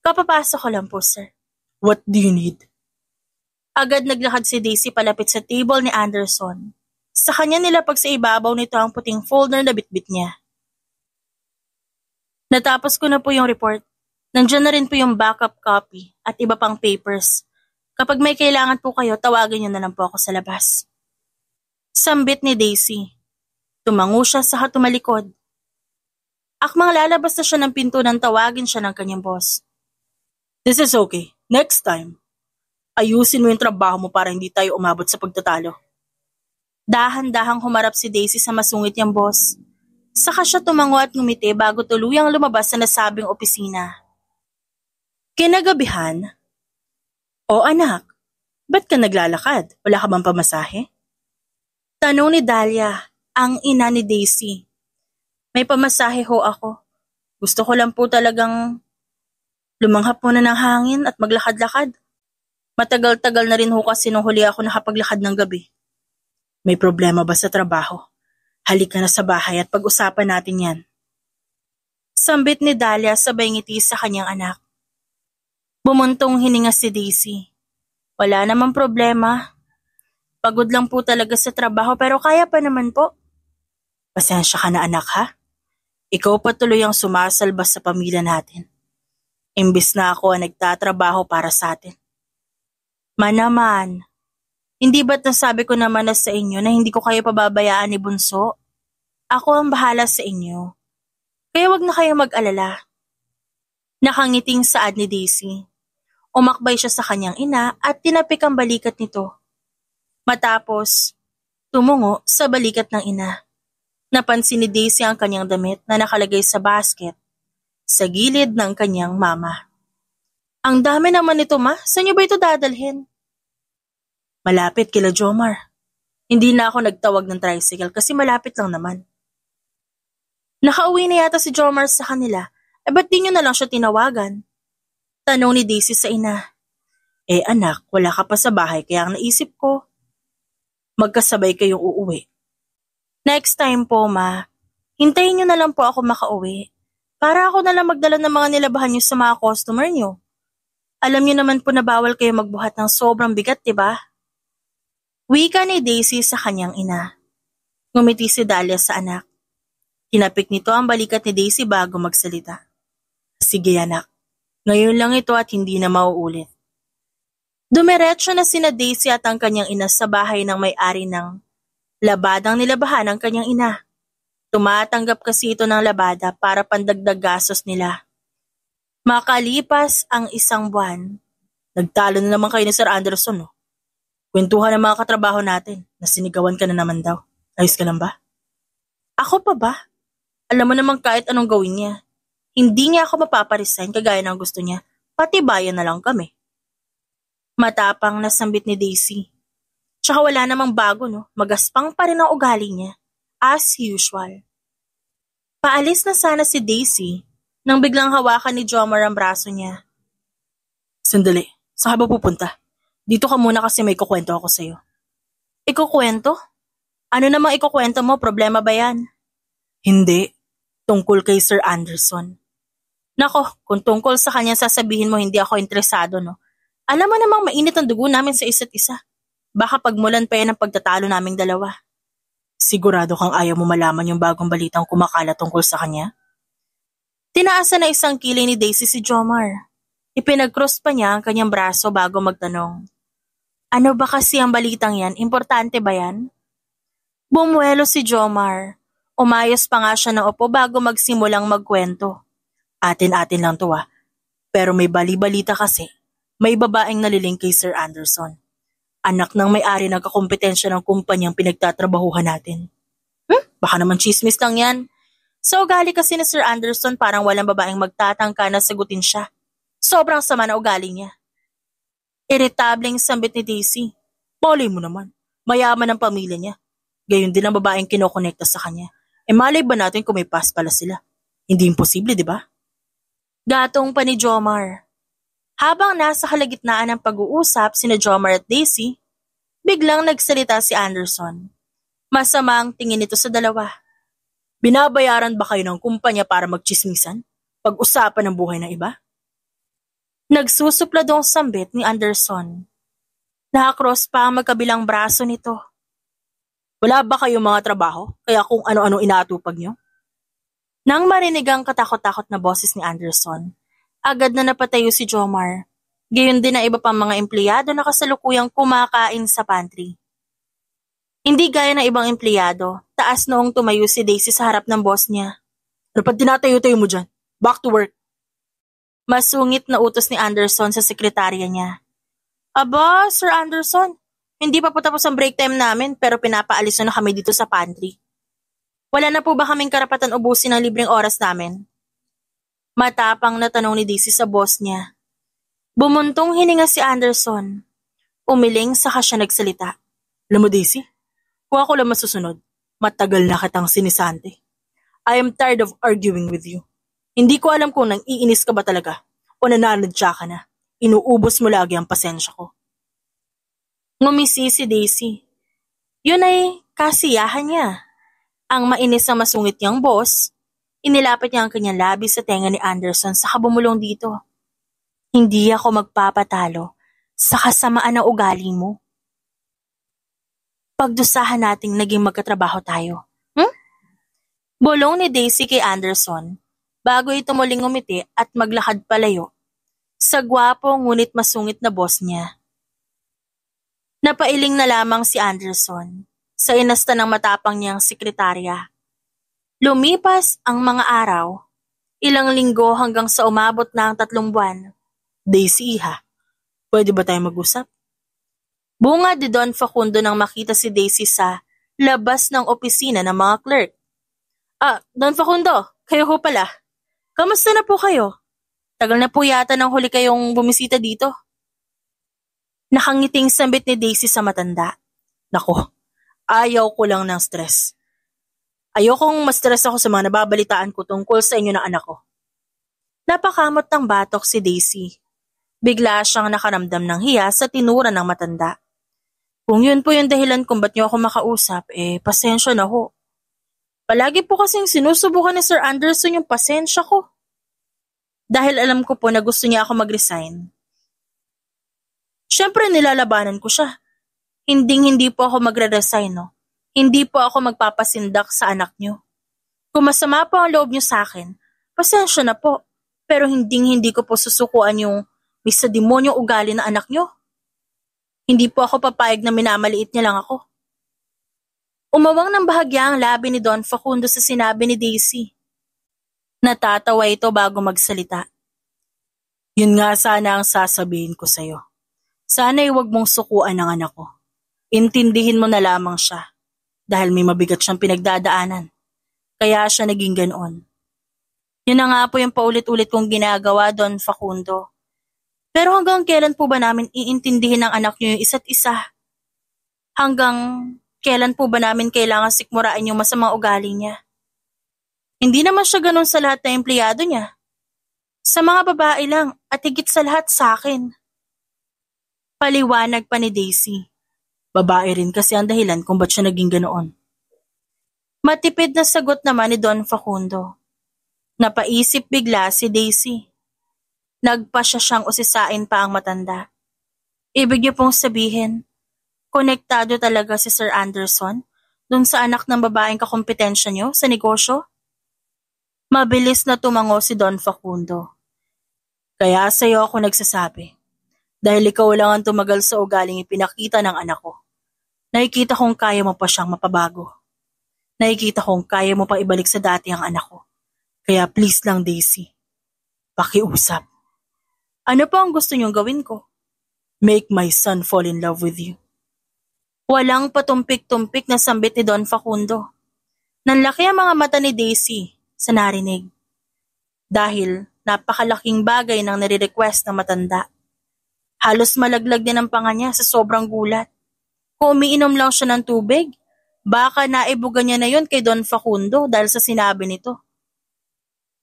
Kapapasok ko lang po, sir. What do you need? Agad naglakad si Daisy palapit sa table ni Anderson. Sa kanya nilapag sa ibabaw nito ang puting folder na bitbit niya. Natapos ko na po yung report. Nandiyan na rin po yung backup copy at iba pang papers. Kapag may kailangan po kayo, tawagan niyo na lang po ako sa labas. Sambit ni Daisy. Tumango siya sa tumalikod. Akmang lalabas na siya ng pinto nang tawagin siya ng kanyang boss. This is okay. Next time, ayusin mo yung trabaho mo para hindi tayo umabot sa pagtatalo. Dahan-dahang humarap si Daisy sa masungit niyang boss. Saka siya tumango at ngumiti bago tuluyang lumabas sa nasabing opisina. Kinagabihan, O anak, ba't ka naglalakad? Wala ka bang pamasahe? Tanong ni Dahlia, ang ina ni Daisy. May pamasahe ho ako. Gusto ko lang po talagang lumanghap muna ng hangin at maglakad-lakad. Matagal-tagal na rin ho kasi nung huli ako nakapaglakad ng gabi. May problema ba sa trabaho? Halika na sa bahay at pag-usapan natin yan. Sambit ni Dahlia sabay ngiti sa kanyang anak. Bumuntong hininga si Daisy. Wala namang problema. Pagod lang po talaga sa trabaho pero kaya pa naman po. Pasensya ka na anak ha. Ikaw pa tuloy ang sumasalbas sa pamilya natin. Imbis na ako ang nagtatrabaho para sa atin. Manaman, hindi ba't nasabi ko naman na sa inyo na hindi ko kayo pababayaan ni Bunso? Ako ang bahala sa inyo. Kaya wag na kayo mag-alala. Nakangiting saad ni Daisy. Umakbay siya sa kanyang ina at tinapik ang balikat nito. Matapos, tumungo sa balikat ng ina. Napansin ni Daisy ang kanyang damit na nakalagay sa basket sa gilid ng kanyang mama. Ang dami naman nito, ma. Saan niyo ba ito dadalhin? Malapit kila Jomar. Hindi na ako nagtawag ng tricycle kasi malapit lang naman. Nakauwi na yata si Jomar sa kanila. Ba't di niyo na lang siya tinawagan? Tanong ni Daisy sa ina. Anak, wala ka pa sa bahay kaya ang naisip ko, magkasabay kayong uuwi. Next time po, ma. Hintayin niyo na lang po ako makauwi. Para ako na lang magdala ng mga nilabahan niyo sa mga customer niyo. Alam niyo naman po na bawal kayo magbuhat ng sobrang bigat, diba? Wika ni Daisy sa kanyang ina. Ngumiti si Dahlia sa anak. Tinapik nito ang balikat ni Daisy bago magsalita. Sige anak, ngayon lang ito at hindi na mauulit. Dumiretso na sina Daisy at ang kanyang ina sa bahay ng may-ari ng labadang nilabahan ng kanyang ina. Tumatanggap kasi ito ng labada para pandagdag gastos nila. Makalipas ang isang buwan, nagtalo na naman kayo ni Sir Anderson, no? Kwentuhan ng mga katrabaho natin, nasinigawan ka na naman daw. Ayos ka lang ba? Ako pa ba? Alam mo naman kahit anong gawin niya. Hindi niya ako mapaparesign kagaya ng gusto niya, pati bayan na lang kami. Matapang na sambit ni Daisy. Tsaka wala namang bago, no? Magaspang pa rin ang ugali niya, as usual. Paalis na sana si Daisy nang biglang hawakan ni Jomar ang braso niya. Sandali, saan ka ba pupunta? Dito ka muna kasi may kukwento ako sa'yo. Ikukwento? Ano namang ikukwento mo? Problema ba yan? Hindi. Tungkol kay Sir Anderson. Nako, kung tungkol sa kanya sasabihin mo hindi ako interesado, no? Alam mo namang mainit ang dugo namin sa isa't isa. Baka pagmulan pa yan ang pagtatalo naming dalawa. Sigurado kang ayaw mo malaman yung bagong balitang kumakalat tungkol sa kanya? Tinaasan na isang kilay ni Daisy si Jomar. Ipinag-cross pa niya ang kanyang braso bago magtanong. Ano ba kasi ang balitang yan? Importante ba yan? Bumuelo si Jomar. Umayos pa nga siya ng upo bago magsimulang magkwento. Atin-atin lang to Pero may bali-balita kasi. May babaeng naliling kay Sir Anderson. Anak ng may-ari ng kakompetensya ng kumpanyang pinagtatrabahuhan natin. Baka naman chismis lang yan. Sa ugali kasi ni Sir Anderson parang walang babaeng magtatangka na sagutin siya. Sobrang sama na ugali niya. Irritableng sambit ni Daisy. Malay mo naman, mayaman ang pamilya niya. Gayon din ang babaeng kinokonekta sa kanya. Malay ba natin kung may past pala sila? Hindi imposible, di ba? Gatong pa ni Jomar. Habang nasa kalagitnaan ng pag-uusap sina Jomar at Daisy, biglang nagsalita si Anderson. Masama ang tingin nito sa dalawa. Binabayaran ba kayo ng kumpanya para magchismisan? Pag-usapan ng buhay ng iba? Nagsusupladong sambit ni Anderson. Nakakross pa ang magkabilang braso nito. Wala ba kayong mga trabaho? Kaya kung ano-ano inaatupag niyo? Nang marinig ang katakot-takot na boses ni Anderson, agad na napatayo si Jomar. Gayon din ang iba pang mga empleyado na kasalukuyang kumakain sa pantry. Hindi gaya ng ibang empleyado, taas noong tumayo si Daisy sa harap ng boss niya. Ano pa tinatayo-tayo mo dyan? Back to work. Masungit na utos ni Anderson sa sekretarya niya. Aba, Sir Anderson, hindi pa po tapos ang break time namin pero pinapaalis na kami dito sa pantry. Wala na po ba kaming karapatan ubusin ang libreng oras namin? Matapang na tanong ni Daisy sa boss niya. Bumuntong hininga si Anderson. Umiling saka siya nagsalita. Alam mo Daisy, kung ako lang masusunod, matagal na kitang sinisante. I am tired of arguing with you. Hindi ko alam kung nang-iinis ka ba talaga o nananadya ka na. Inuubos mo lagi ang pasensya ko. Ngumisi si Daisy. Yun ay kasiyahan niya. Ang mainis na masungit niyang boss, inilapit niya ang kanyang labi sa tenga ni Anderson saka bumulong dito. Hindi ako magpapatalo sa kasamaan ng ugali mo. Pagdusahan nating naging magkatrabaho tayo. Bulong ni Daisy kay Anderson bago ito muling umiti at maglakad palayo sa gwapo ngunit masungit na boss niya. Napailing na lamang si Anderson sa inasta ng matapang niyang sekretarya. Lumipas ang mga araw, ilang linggo hanggang sa umabot na ang 3 buwan. Daisy iha, pwede ba tayo mag-usap? Bunga de Don Facundo nang makita si Daisy sa labas ng opisina ng mga clerk. Don Facundo, kayo ho pala. Kamusta na po kayo? Tagal na po yata nang huli kayong bumisita dito. Nakangiting sambit ni Daisy sa matanda. Nako, ayaw ko lang ng stress. Ayokong ma-stress ako sa mga nababalitaan ko tungkol sa inyo ng anak ko. Napakamot ng batok si Daisy. Bigla siyang nakaramdam ng hiya sa tinura ng matanda. Kung yun po yung dahilan kung ba't niyo ako makausap, pasensya na ho. Palagi po kasing sinusubukan ni Sir Anderson yung pasensya ko. Dahil alam ko po na gusto niya ako mag-resign. Siyempre nilalabanan ko siya. Hindi po ako magre-resign, no? Hindi po ako magpapasindak sa anak niyo. Kung masama po ang loob niyo sa akin, pasensya na po. Pero hindi ko po susukuan yung may sa demonyong ugali na anak niyo. Hindi po ako papayag na minamaliit niya lang ako. Umawang ng bahagya ang labi ni Don Facundo sa sinabi ni Daisy. Natatawa ito bago magsalita. Yun nga sana ang sasabihin ko sa'yo. Sana'y huwag mong sukuan ang anak ko. Intindihin mo na lamang siya. Dahil may mabigat siyang pinagdadaanan. Kaya siya naging ganoon. Yun na nga po yung paulit-ulit kong ginagawa, Don Facundo. Pero hanggang kailan po ba namin iintindihin ng anak niyo yung isa't isa? Hanggang kailan po ba namin kailangan sikmuraan yung masamang ugali niya? Hindi naman siya ganun sa lahat ng empleyado niya. Sa mga babae lang at higit sa lahat sa akin. Paliwanag pa ni Daisy. Babae rin kasi ang dahilan kung ba't siya naging ganoon. Matipid na sagot naman ni Don Facundo. Napaisip bigla si Daisy. Nagpasya siyang usisain pa ang matanda. Ibig niyo pong sabihin, konektado talaga si Sir Anderson dun sa anak ng babaeng kakompetensya niyo sa negosyo? Mabilis na tumango si Don Facundo. Kaya sa'yo ako nagsasabi. Dahil ikaw lang ang tumagal sa ugaling ipinakita ng anak ko. Nakikita kong kaya mo pa siyang mapabago. Nakikita kong kaya mo pa ibalik sa dati ang anak ko. Kaya please lang Daisy, pakiusap. Ano po ang gusto niyong gawin ko? Make my son fall in love with you. Walang patumpik-tumpik na sambit ni Don Facundo. Nanlaki ang mga mata ni Daisy sa narinig. Dahil napakalaking bagay ng nire-request ng matanda. Halos malaglag din ang panga niya sa sobrang gulat. Kung umiinom lang siya ng tubig, baka naibugan niya na yun kay Don Facundo dahil sa sinabi nito.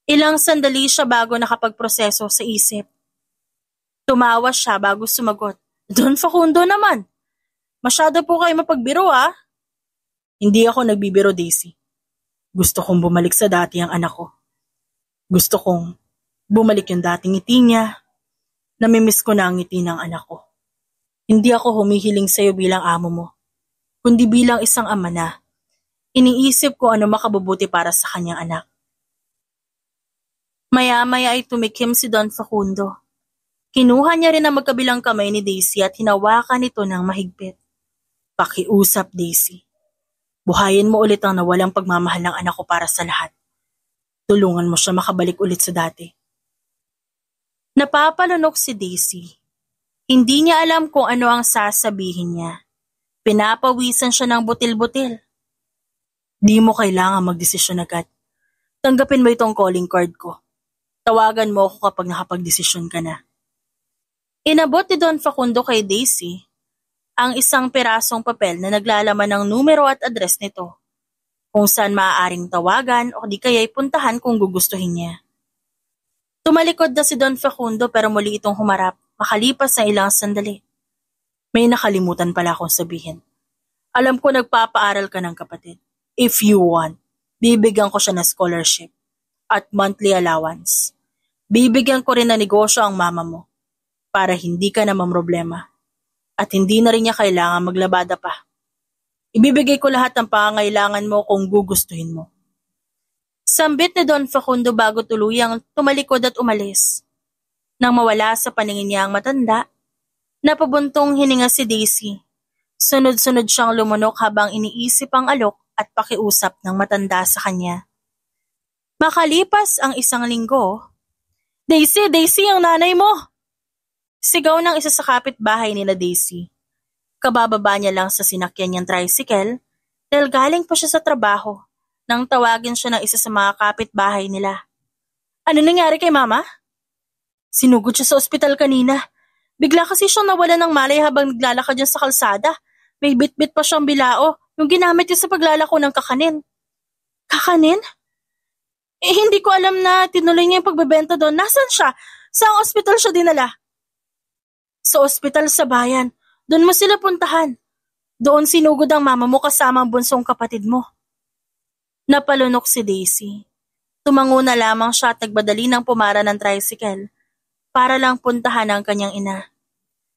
Ilang sandali siya bago nakapagproseso sa isip. Tumawa siya bago sumagot. Don Facundo naman, masyado po kayo mapagbiro Hindi ako nagbibiro, Daisy. Gusto kong bumalik sa dati ang anak ko. Gusto kong bumalik yung dating ngiti niya. Namimiss ko na ang ngiti ng anak ko. Hindi ako humihiling sa'yo bilang amo mo, kundi bilang isang ama na. Iniisip ko ano makabubuti para sa kanyang anak. Maya-maya ay tumikim si Don Facundo. Kinuha niya rin ang magkabilang kamay ni Daisy at hinawakan ito ng mahigpit. Pakiusap, Daisy. Buhayin mo ulit ang nawalang pagmamahal ng anak ko para sa lahat. Tulungan mo siya makabalik ulit sa dati. Napapalunok si Daisy. Hindi niya alam kung ano ang sasabihin niya. Pinapawisan siya ng butil-butil. Di mo kailangan magdesisyon agad. Tanggapin mo itong calling card ko. Tawagan mo ako kapag nakapagdesisyon ka na. Inabot ni Don Facundo kay Daisy ang isang pirasong papel na naglalaman ng numero at address nito, kung saan maaaring tawagan o di kaya'y puntahan kung gugustuhin niya. Tumalikod na si Don Facundo pero muli itong humarap makalipas na ilang sandali. May nakalimutan pala akong sabihin. Alam ko nagpapaaral ka ng kapatid. If you want, bibigyan ko siya ng scholarship at monthly allowance. Bibigyan ko rin ng negosyo ang mama mo para hindi ka na mamroblema at hindi na rin niya kailangan maglabada pa. Ibibigay ko lahat ng pangangailangan mo kung gugustuhin mo. Sambit ni Don Facundo bago tuluyang tumalikod at umalis. Nang mawala sa paningin niya ang matanda, napabuntong hininga si Daisy. Sunod-sunod siyang lumunok habang iniisip ang alok at pakiusap ng matanda sa kanya. Makalipas ang isang linggo, Daisy, ang nanay mo! Sigaw ng isa sa kapitbahay nila Daisy. Kabababa niya lang sa sinakyan niyang tricycle dahil galing pa siya sa trabaho nang tawagin siya ng isa sa mga kapitbahay nila. Ano nangyari kay Mama? Sinugod siya sa ospital kanina. Bigla kasi siyang nawala ng malay habang naglalakad niya sa kalsada. May bit-bit pa siyang bilao, yung ginamit niya sa paglalako ng kakanin. Kakanin? Hindi ko alam na tinuloy niya yung pagbebenta doon. Nasaan siya? Saang ospital siya dinala? Sa ospital sa bayan. Doon mo sila puntahan. Doon sinugod ang mama mo kasama ang bunsong kapatid mo. Napalunok si Daisy. Tumango na lamang siya at nagbadali ng pumara ng tricycle para lang puntahan ang kanyang ina.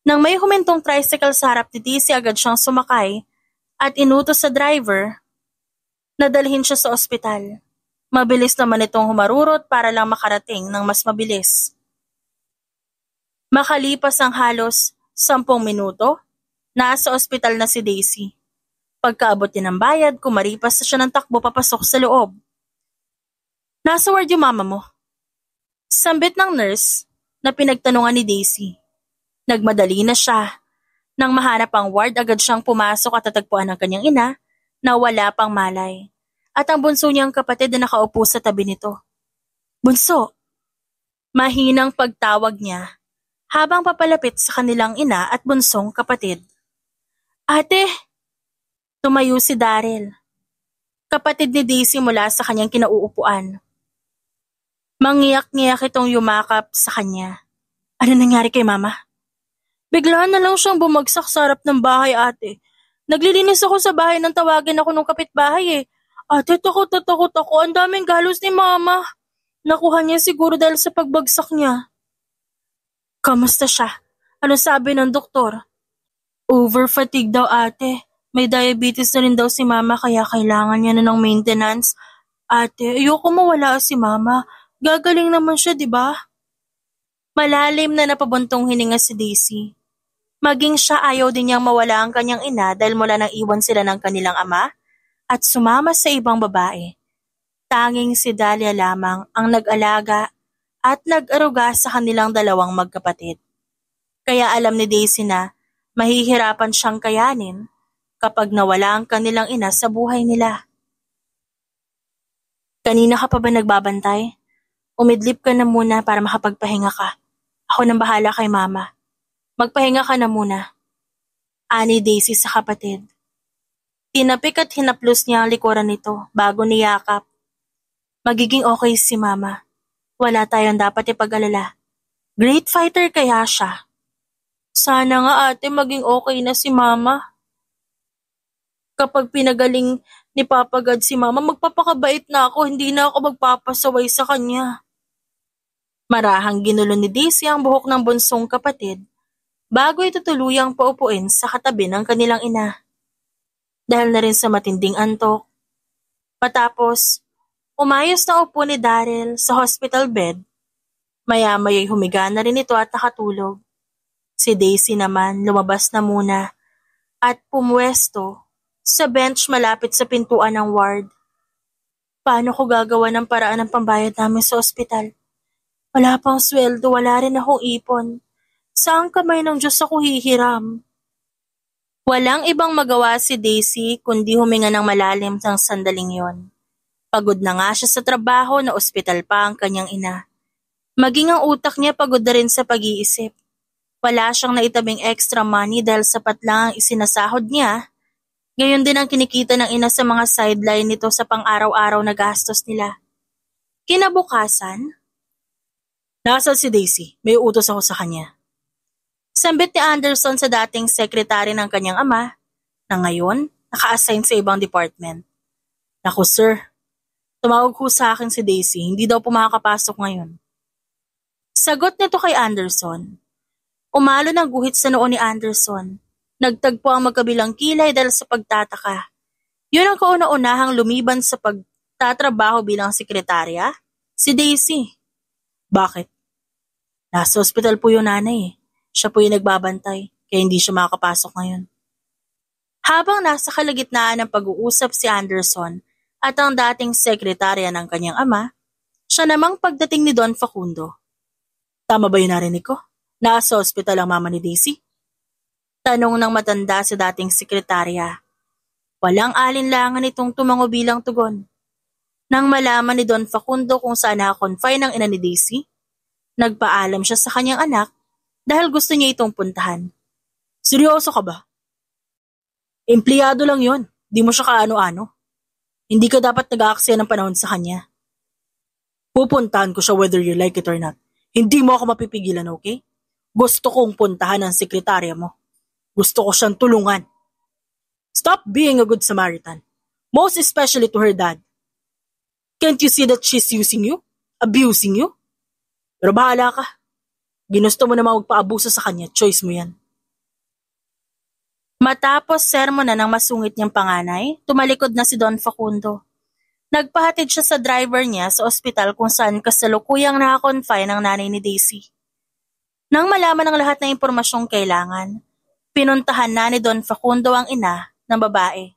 Nang may humintong tricycle sa harap ni Daisy, agad siyang sumakay at inutos sa driver na dalhin siya sa ospital. Mabilis naman itong humarurot para lang makarating ng mas mabilis. Makalipas ang halos 10 minuto, nasa ospital na si Daisy. Pagkaabot niya ng bayad, kumaripas na siya ng takbo papasok sa loob. Nasa ward yung mama mo? Sambit ng nurse na pinagtanungan ni Daisy. Nagmadali na siya. Nang mahanap ang ward, agad siyang pumasok at tatagpuan ng kanyang ina na wala pang malay. At ang bunso niyang kapatid na nakaupo sa tabi nito. Bunso! Mahinang pagtawag niya habang papalapit sa kanilang ina at bunsong kapatid. Ate! Tumayo si Daryl. Kapatid ni Daisy mula sa kanyang kinauupuan. Mangiyak-ngiyak itong yumakap sa kanya. Ano nangyari kay Mama? Bigla na lang siyang bumagsak sa harap ng bahay, ate. Naglilinis ako sa bahay nang tawagin ako ng kapitbahay eh. Ate, takot ako. Ang daming galos ni Mama. Nakuha niya siguro dahil sa pagbagsak niya. Kamusta siya? Ano sabi ng doktor? Overfatigue daw, ate. May diabetes na rin daw si Mama kaya kailangan niya na ng maintenance. Ate, ayoko mawala si Mama. Gagaling naman siya, di ba? Malalim na napabuntong hininga si Daisy. Maging siya ayaw din niyang mawala ang kanyang ina dahil mula nang iwan sila ng kanilang ama at sumama sa ibang babae. Tanging si Dahlia lamang ang nag-alaga at nag-aruga sa kanilang dalawang magkapatid. Kaya alam ni Daisy na mahihirapan siyang kayanin kapag nawala ang kanilang ina sa buhay nila. Kanina ka pa ba nagbabantay? Umidlip ka na muna para makapagpahinga ka. Ako nang bahala kay Mama. Magpahinga ka na muna. Ani Daisy sa kapatid. Tinapik at hinaplos niya ang likuran nito bago niyakap. Magiging okay si Mama. Wala tayong dapat ipag-alala. Great fighter kaya siya. Sana nga ate maging okay na si Mama. Kapag pinagaling ni Papa God si Mama, magpapakabait na ako, hindi na ako magpapasaway sa kanya. Marahang ginulo ni Daisy ang buhok ng bunsong kapatid bago ito tuluyang paupuin sa katabi ng kanilang ina. Dahil na rin sa matinding antok. Matapos, umayos na upo ni Daryl sa hospital bed. Maya-maya'y humiga na rin ito at nakatulog. Si Daisy naman lumabas na muna at pumwesto sa bench malapit sa pintuan ng ward. Paano ko gagawa ng paraan ng pambayad namin sa ospital? Wala pang sweldo, wala rin akong ipon. Saan kamay ng Diyos ako hihiram? Walang ibang magawa si Daisy kundi huminga ng malalim ng sandaling yon. Pagod na nga siya sa trabaho na ospital pa ang kanyang ina. Maging ang utak niya pagod na rin sa pag-iisip. Wala siyang naitabing extra money dahil sapat lang ang isinasahod niya. Gayon din ang kinikita ng ina sa mga sideline nito sa pang-araw-araw na gastos nila. Kinabukasan, nasaan si Daisy? May utos ako sa kanya. Sambit ni Anderson sa dating sekretary ng kanyang ama na ngayon naka-assign sa ibang department. Naku sir, tumawag ko sa akin si Daisy, hindi daw po makakapasok ngayon. Sagot nito kay Anderson. Umalo ng guhit sa noo ni Anderson. Nagtagpo ang magkabilang kilay dahil sa pagtataka. Yun ang kauna-unahang lumiban sa pagtatrabaho bilang sekretarya? Si Daisy. Bakit? Nasa ospital po yung nanay eh. Siya po yung nagbabantay, kaya hindi siya makakapasok ngayon. Habang nasa kalagitnaan ng pag-uusap si Anderson at ang dating sekretarya ng kanyang ama, siya namang pagdating ni Don Facundo. Tama ba yung narinig ko? Nasa ospital ang mama ni Daisy? Tanong ng matanda sa dating sekretarya. Walang alinlangan itong tumango bilang tugon. Nang malaman ni Don Facundo kung saan nakakonfine ang ina ni Daisy, nagpaalam siya sa kanyang anak dahil gusto niya itong puntahan. Seryoso ka ba? Empleyado lang yon. Di mo siya kaano-ano. Hindi ka dapat nag-aaksaya ng panahon sa kanya. Pupuntahan ko siya whether you like it or not. Hindi mo ako mapipigilan, okay? Gusto kong puntahan ang sekretarya mo. Gusto ko siyang tulungan. Stop being a good Samaritan. Most especially to her dad. Can't you see that she's using you? Abusing you? Pero bahala ka. Ginusto mo naman magpaabuso sa kanya, choice mo yan. Matapos sermonan ng masungit niyang panganay, tumalikod na si Don Facundo. Nagpahatid siya sa driver niya sa ospital kung saan kasalukuyang nakakonfine ang nanay ni Daisy. Nang malaman ang lahat ng impormasyong kailangan, pinuntahan na ni Don Facundo ang ina ng babae.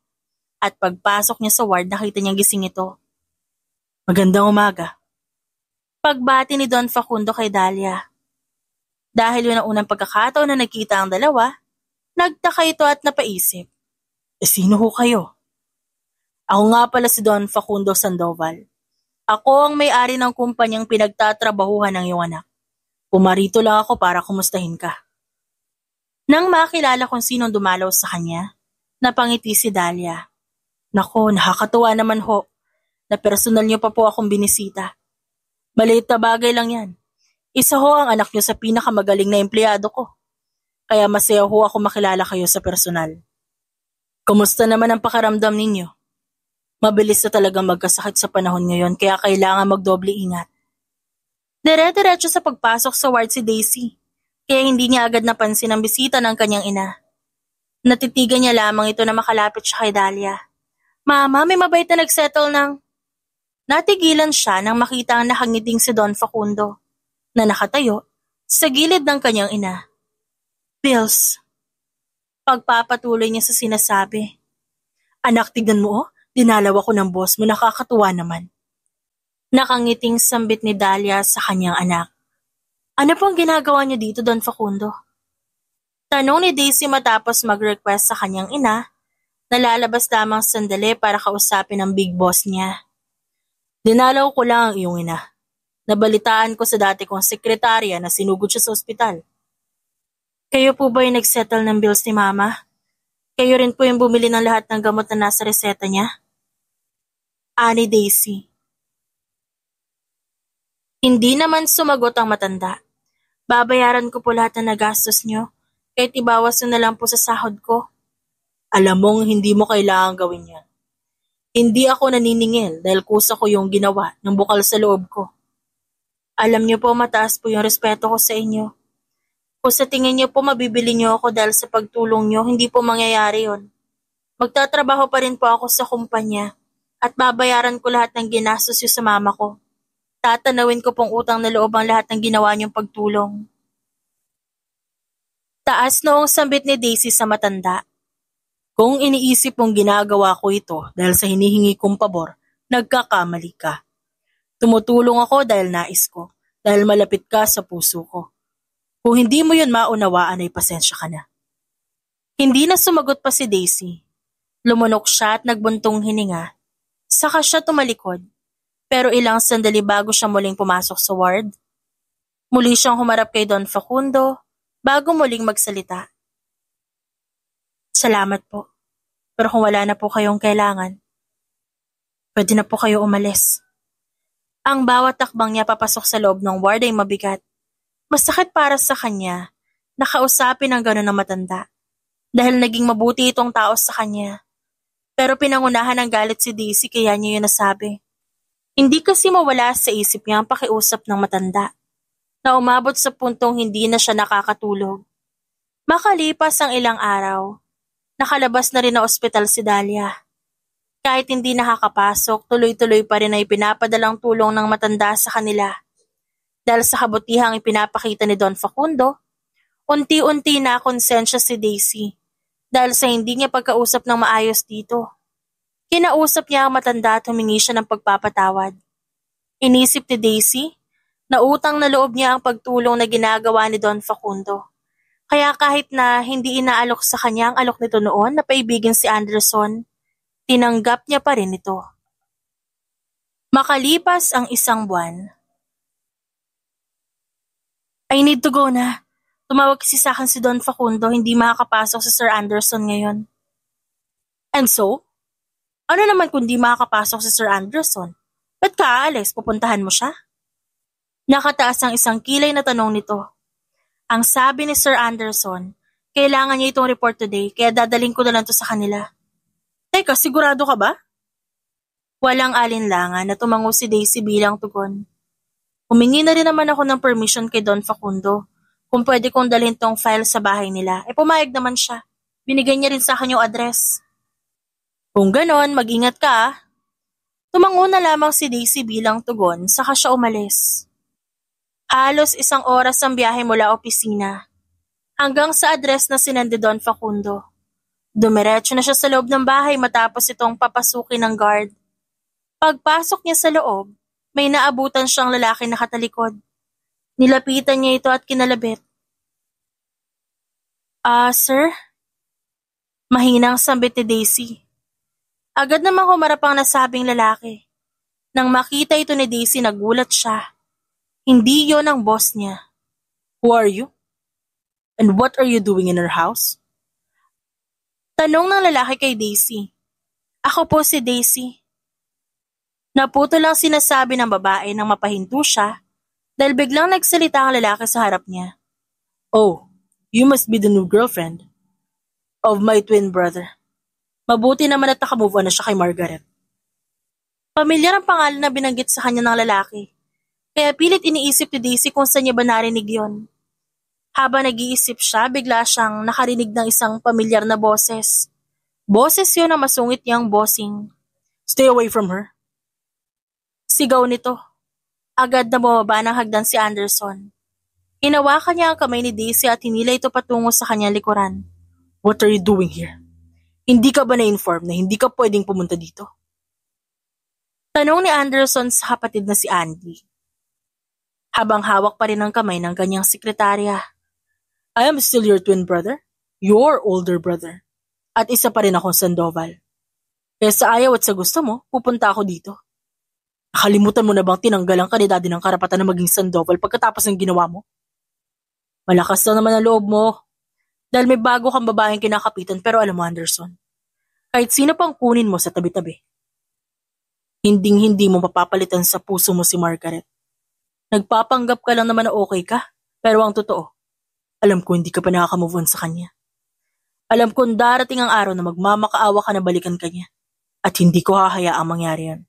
At pagpasok niya sa ward, nakita niyang gising ito. Magandang umaga. Pagbati ni Don Facundo kay Dahlia. Dahil yun ang unang pagkakataon na nagkita ang dalawa, nagtaka ito at napaisip. Sino ho kayo? Ako nga pala si Don Facundo Sandoval. Ako ang may-ari ng kumpanyang pinagtatrabahuhan ng iyong anak. Pumarito lang ako para kumustahin ka. Nang makilala kung sinong dumalaw sa kanya, napangiti si Dahlia. Nako, nakakatuwa naman ho, na personal niyo pa po akong binisita. Maliit na bagay lang yan. Isa ho ang anak niyo sa pinakamagaling na empleyado ko. Kaya masaya ho ako makilala kayo sa personal. Kumusta naman ang pakaramdam ninyo? Mabilis na talagang magkasakit sa panahon ngayon kaya kailangan magdoble ingat. Dire-diretso sa pagpasok sa ward si Daisy, kaya hindi niya agad napansin ang bisita ng kanyang ina. Natitigan niya lamang ito na makalapit siya kay Dahlia. Mama, may mabait na nagsettle ng... Natigilan siya nang makita ang nakangiting si Don Facundo, na nakatayo sa gilid ng kanyang ina. Bills. Pagpapatuloy niya sa sinasabi. Anak, tignan mo oh. Dinalaw ako ng boss mo, nakakatuwa naman. Nakangiting sambit ni Dahlia sa kanyang anak. Ano pong ginagawa niyo dito, Don Facundo? Tanong ni Daisy matapos mag-request sa kanyang ina na lalabas lamang sandali para kausapin ang big boss niya. Dinalaw ko lang ang iyong ina. Nabalitaan ko sa dati kong sekretarya na sinugod siya sa ospital. Kayo po ba yung nag-settle ng bills ni Mama? Kayo rin po yung bumili ng lahat ng gamot na nasa reseta niya? Ani Daisy. Hindi naman sumagot ang matanda. Babayaran ko po lahat ng nagastos niyo, kahit ibawas na lang po sa sahod ko. Alam mong hindi mo kailangan gawin yan. Hindi ako naniningil dahil kusa ko yung ginawa ng bukal sa loob ko. Alam niyo po mataas po yung respeto ko sa inyo. Kung sa tingin niyo po mabibili niyo ako dahil sa pagtulong niyo, hindi po mangyayari yon. Magtatrabaho pa rin po ako sa kumpanya at babayaran ko lahat ng ginastos niyo sa mama ko. Tatanawin ko pong utang na loob ang lahat ng ginawa niyong pagtulong. Taas noong sambit ni Daisy sa matanda. Kung iniisip mong ginagawa ko ito dahil sa hinihingi kong pabor, nagkakamali ka. Tumutulong ako dahil nais ko, dahil malapit ka sa puso ko. Kung hindi mo yun maunawaan ay pasensya ka na. Hindi na sumagot pa si Daisy. Lumunok siya at nagbuntong hininga. Saka siya tumalikod. Pero ilang sandali bago siya muling pumasok sa ward. Muli siyang humarap kay Don Facundo bago muling magsalita. Salamat po. Pero kung wala na po kayong kailangan, pwede na po kayo umalis. Ang bawat takbang niya papasok sa loob ng ward ay mabigat. Masakit para sa kanya na kausapin ang gano'n ng matanda dahil naging mabuti itong tao sa kanya. Pero pinangunahan ng galit si Daisy kaya niya yun nasabi. Hindi kasi mawala sa isip niya ang pakiusap ng matanda na umabot sa puntong hindi na siya nakakatulog. Makalipas ang ilang araw, nakalabas na rin na ospital si Dahlia. Kahit hindi nakakapasok, tuloy-tuloy pa rin ay pinapadalang tulong ng matanda sa kanila. Dahil sa kabutihang ipinapakita ni Don Facundo, unti-unti na konsensya si Daisy dahil sa hindi niya pagkausap ng maayos dito. Kinausap niya ang matanda at humingi siya ng pagpapatawad. Inisip ni Daisy na utang na loob niya ang pagtulong na ginagawa ni Don Facundo. Kaya kahit na hindi inaalok sa kanya ang alok nito noon na paibigin si Anderson, tinanggap niya pa rin ito. Makalipas ang isang buwan. I need to go na. Tumawag kasi sa akin si Don Facundo, hindi makakapasok sa Sir Anderson ngayon. And so? Ano naman kung di makakapasok si Sir Anderson? Ba't ka aalis? Pupuntahan mo siya? Nakataas ang isang kilay na tanong nito. Ang sabi ni Sir Anderson, kailangan niya itong report today, kaya dadaling ko na lang to sa kanila. Teka, sigurado ka ba? Walang alinlangan na tumango si Daisy bilang tugon. Humingi na rin naman ako ng permission kay Don Facundo kung pwede kong dalhin tong file sa bahay nila. Pumayag naman siya. Binigay niya rin sa akin yung address. Kung ganon, mag-ingat ka ah. Tumango na lamang si Daisy bilang tugon, saka siya umalis. Halos 1 oras ang biyahe mula opisina, hanggang sa address na sinende Don Facundo. Dumiretso na siya sa loob ng bahay matapos itong papasukin ng guard. Pagpasok niya sa loob, may naabutan siyang lalaki nakatalikod. Nilapitan niya ito at kinalabit. Sir? Mahinang sambit ni Daisy. Agad namang humarap ang nasabing lalaki. Nang makita ito ni Daisy, nagulat siya. Hindi yon ang boss niya. Who are you? And what are you doing in her house? Tanong ng lalaki kay Daisy. Ako po si Daisy. Naputo lang sinasabi ng babae nang mapahinto siya dahil biglang nagsalita ang lalaki sa harap niya. Oh, you must be the new girlfriend of my twin brother. Mabuti naman at nakamove on na siya kay Margaret. Pamilyar ang pangalan na binanggit sa kanya ng lalaki, kaya pilit iniisip ni Daisy kung saan niya ba narinig yon. Habang nag-iisip siya, bigla siyang nakarinig ng isang pamilyar na boses. Boses yun na masungit niyang bossing. Stay away from her. Sigaw nito. Agad na bumaba ng hagdan si Anderson. Hinawakan niya ang kamay ni Daisy at hinila ito patungo sa kanyang likuran. What are you doing here? Hindi ka ba na-inform na hindi ka pwedeng pumunta dito? Tanong ni Anderson sa kapatid na si Andy. Habang hawak pa rin ang kamay ng kanyang sekretarya. I am still your twin brother, your older brother, at isa pa rin akong Sandoval. Kaya sa ayaw at sa gusto mo, pupunta ako dito. Nakalimutan mo na bang tinanggalan ka ni Daddy ng karapatan na maging Sandoval pagkatapos ng ginawa mo? Malakas na naman ang loob mo. Dahil may bago kang babaeng kinakapitan, pero alam mo Anderson, kahit sino pang kunin mo sa tabi-tabi, hinding-hindi mo mapapalitan sa puso mo si Margaret. Nagpapanggap ka lang naman na okay ka, pero ang totoo, alam ko hindi ka pa nakaka-move on sa kanya. Alam kong darating ang araw na magmamakaawa ka na balikan ka niya. At hindi ko hahayaang mangyari yan.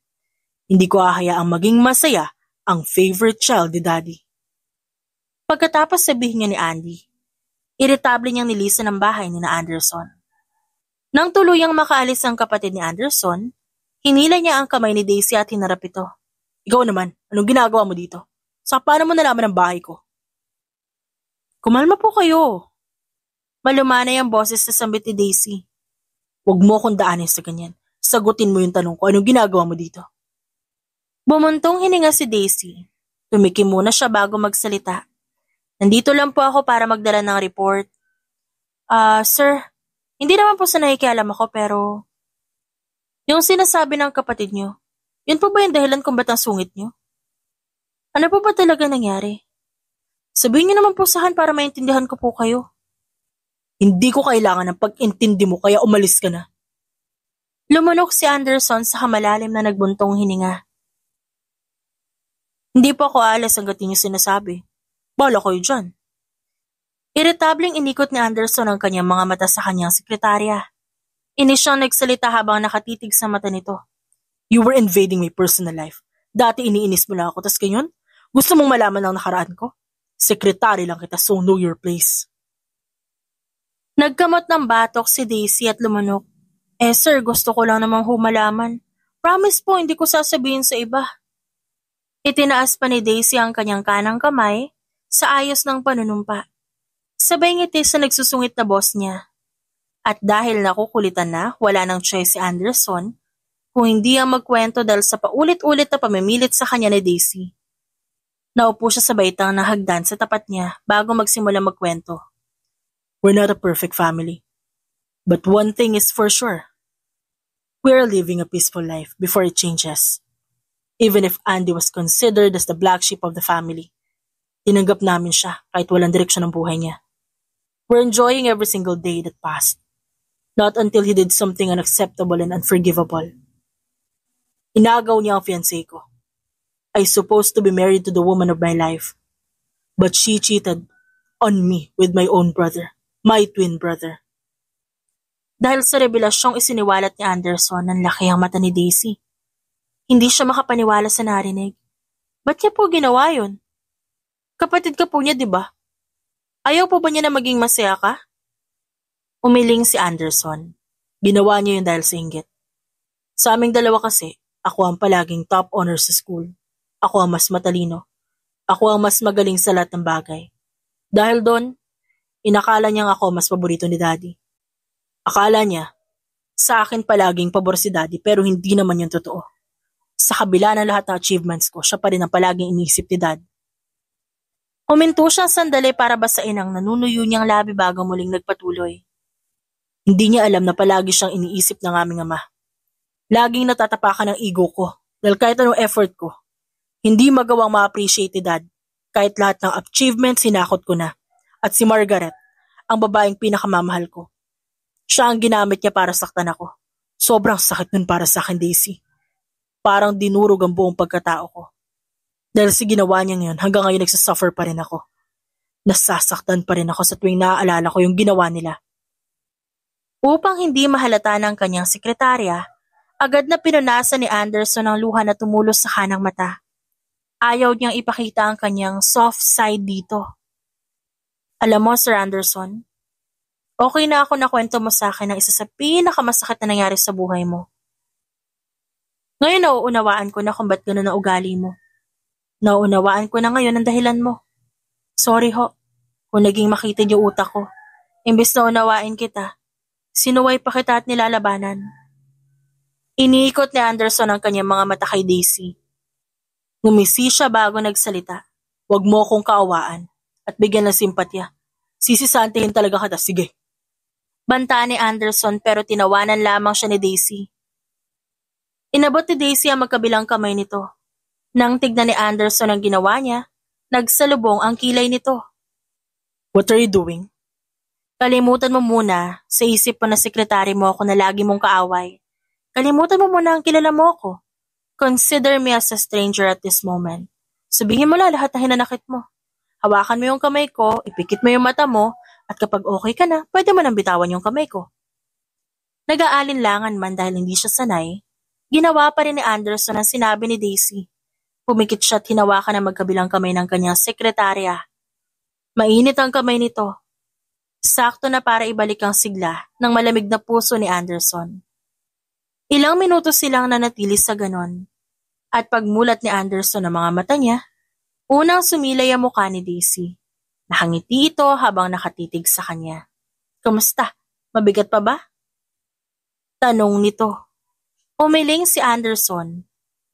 Hindi ko hahayaang maging masaya ang favorite child ni Daddy. Pagkatapos sabihin niya ni Andy, iritable niyang nilisan ang bahay ni na Anderson. Nang tuluyang makaalis ang kapatid ni Anderson, hinila niya ang kamay ni Daisy at hinarap ito. Ikaw naman, anong ginagawa mo dito? Sa paano mo nalaman ang bahay ko? Kumalma po kayo. Malumanay ang boses sa sambit ni Daisy. Huwag mo akong daanin sa ganyan. Sagutin mo yung tanong ko, anong ginagawa mo dito? Bumuntong hininga si Daisy. Tumikim muna siya bago magsalita. Nandito lang po ako para magdala ng report. Sir, hindi naman po sa nakikialam ako pero... Yung sinasabi ng kapatid niyo, yun po ba yung dahilan kung ba't ang sungit niyo? Ano po ba talaga nangyari? Sabihin niyo naman po sa akin para maintindihan ko po kayo. Hindi ko kailangan ng pag-intindi mo kaya umalis ka na. Lumunok si Anderson sa kamalalim na nagbuntong hininga. Hindi po ako alas hanggat niyo sinasabi. Bahala kayo dyan. Iritableng inikot ni Anderson ang kanyang mga mata sa kanyang sekretarya. Inis siyang nagsalita habang nakatitig sa mata nito. You were invading my personal life. Dati iniinis mo lang ako, tas ganyan? Gusto mong malaman ang nakaraan ko? Sekretary lang kita, so know your place. Nagkamot ng batok si Daisy at lumunok. Sir, gusto ko lang namang humalaman. Promise po, hindi ko sasabihin sa iba. Itinaas pa ni Daisy ang kanyang kanang kamay sa ayos ng panunumpa. Sabay ngiti sa nagsusungit na boss niya. At dahil nakukulitan na, wala nang choice si Anderson kung hindi ang magkwento dahil sa paulit-ulit na pamimilit sa kanya ni Daisy. Naupo siya sa baitang na hagdan sa tapat niya bago magsimula magkwento. We're not a perfect family. But one thing is for sure. We're living a peaceful life before it changes. Even if Andy was considered as the black sheep of the family, tinanggap namin siya kahit walang direksyon ng buhay niya. We're enjoying every single day that passed. Not until he did something unacceptable and unforgivable. Inagaw niya ang fiancé ko. I supposed to be married to the woman of my life. But she cheated on me with my own brother, my twin brother. Dahil sa revelasyong isiniwalat ni Anderson, nanlaki ang mata ni Daisy. Hindi siya makapaniwala sa narinig. Ba't niya po ginawa yun? Kapatid ka po niya, di ba? Ayaw po ba niya na maging masaya ka? Umiling si Anderson. Ginawa niya yun dahil sa inggit. Sa aming dalawa kasi, ako ang palaging top honor sa school. Ako ang mas matalino. Ako ang mas magaling sa lahat ng bagay. Dahil doon, inakala niyang ako mas paborito ni Daddy. Akala niya, sa akin palaging pabor si Daddy pero hindi naman yun totoo. Sa kabila ng lahat ng achievements ko, siya pa rin ang palaging iniisip ni Dad. Huminto siyang sandali para basain ang nanunuyo niyang labi bago muling nagpatuloy. Hindi niya alam na palagi siyang iniisip ng aming ama. Laging natatapakan ng ego ko dahil kahit anong effort ko, hindi magawang ma-appreciate ni Dad kahit lahat ng achievements hinakot ko na. At si Margaret, ang babaeng pinakamamahal ko. Siya ang ginamit niya para saktan ako. Sobrang sakit nun para sa akin, Daisy. Parang dinurog ang buong pagkatao ko. Dahil sa ginawa niya ngayon, hanggang ngayon nagsasuffer pa rin ako. Nasasaktan pa rin ako sa tuwing naaalala ko yung ginawa nila. Upang hindi mahalata ng kanyang sekretarya, agad na pinunasan ni Anderson ang luha na tumulos sa kanang mata. Ayaw niyang ipakita ang kanyang soft side dito. Alam mo, Sir Anderson, okay na ako na kwento mo sa akin ang isa sa pinakamasakit na nangyari sa buhay mo. Ngayon nauunawaan ko na kung ba't gano'n ang ugali mo. Nauunawaan ko na ngayon ang dahilan mo. Sorry ho, kung naging makitid yung utak ko. Imbes na unawain kita, sinuway pa kita at nilalabanan. Iniikot ni Anderson ang kanyang mga mata kay Daisy. Ngumisi siya bago nagsalita. Huwag mo akong kaawaan at bigyan ng simpatya. Sisisantihin talaga kita, sige. Banta ni Anderson pero tinawanan lamang siya ni Daisy. Inabot ni Daisy ang magkabilang kamay nito. Nang tignan ni Anderson ang ginawa niya, nagsalubong ang kilay nito. What are you doing? Kalimutan mo muna sa isip mo na sekretary mo ako na lagi mong kaaway. Kalimutan mo muna ang kilala mo ako. Consider me as a stranger at this moment. Sabihin mo lang lahat na hinanakit mo. Hawakan mo yung kamay ko, ipikit mo yung mata mo, at kapag okay ka na, pwede mo nang bitawan yung kamay ko. Nag-aalinlangan man dahil hindi siya sanay, ginawa pa rin ni Anderson ang sinabi ni Daisy. Pumikit siya at hinawakan ang magkabilang kamay ng kanyang sekretarya. Mainit ang kamay nito. Sakto na para ibalik ang sigla ng malamig na puso ni Anderson. Ilang minuto silang nanatili sa ganon. At pagmulat ni Anderson ng mga mata niya, unang sumilay ang mukha ni Daisy. Nakangiti ito habang nakatitig sa kanya. Kamusta? Mabigat pa ba? Tanong nito. Umiling si Anderson.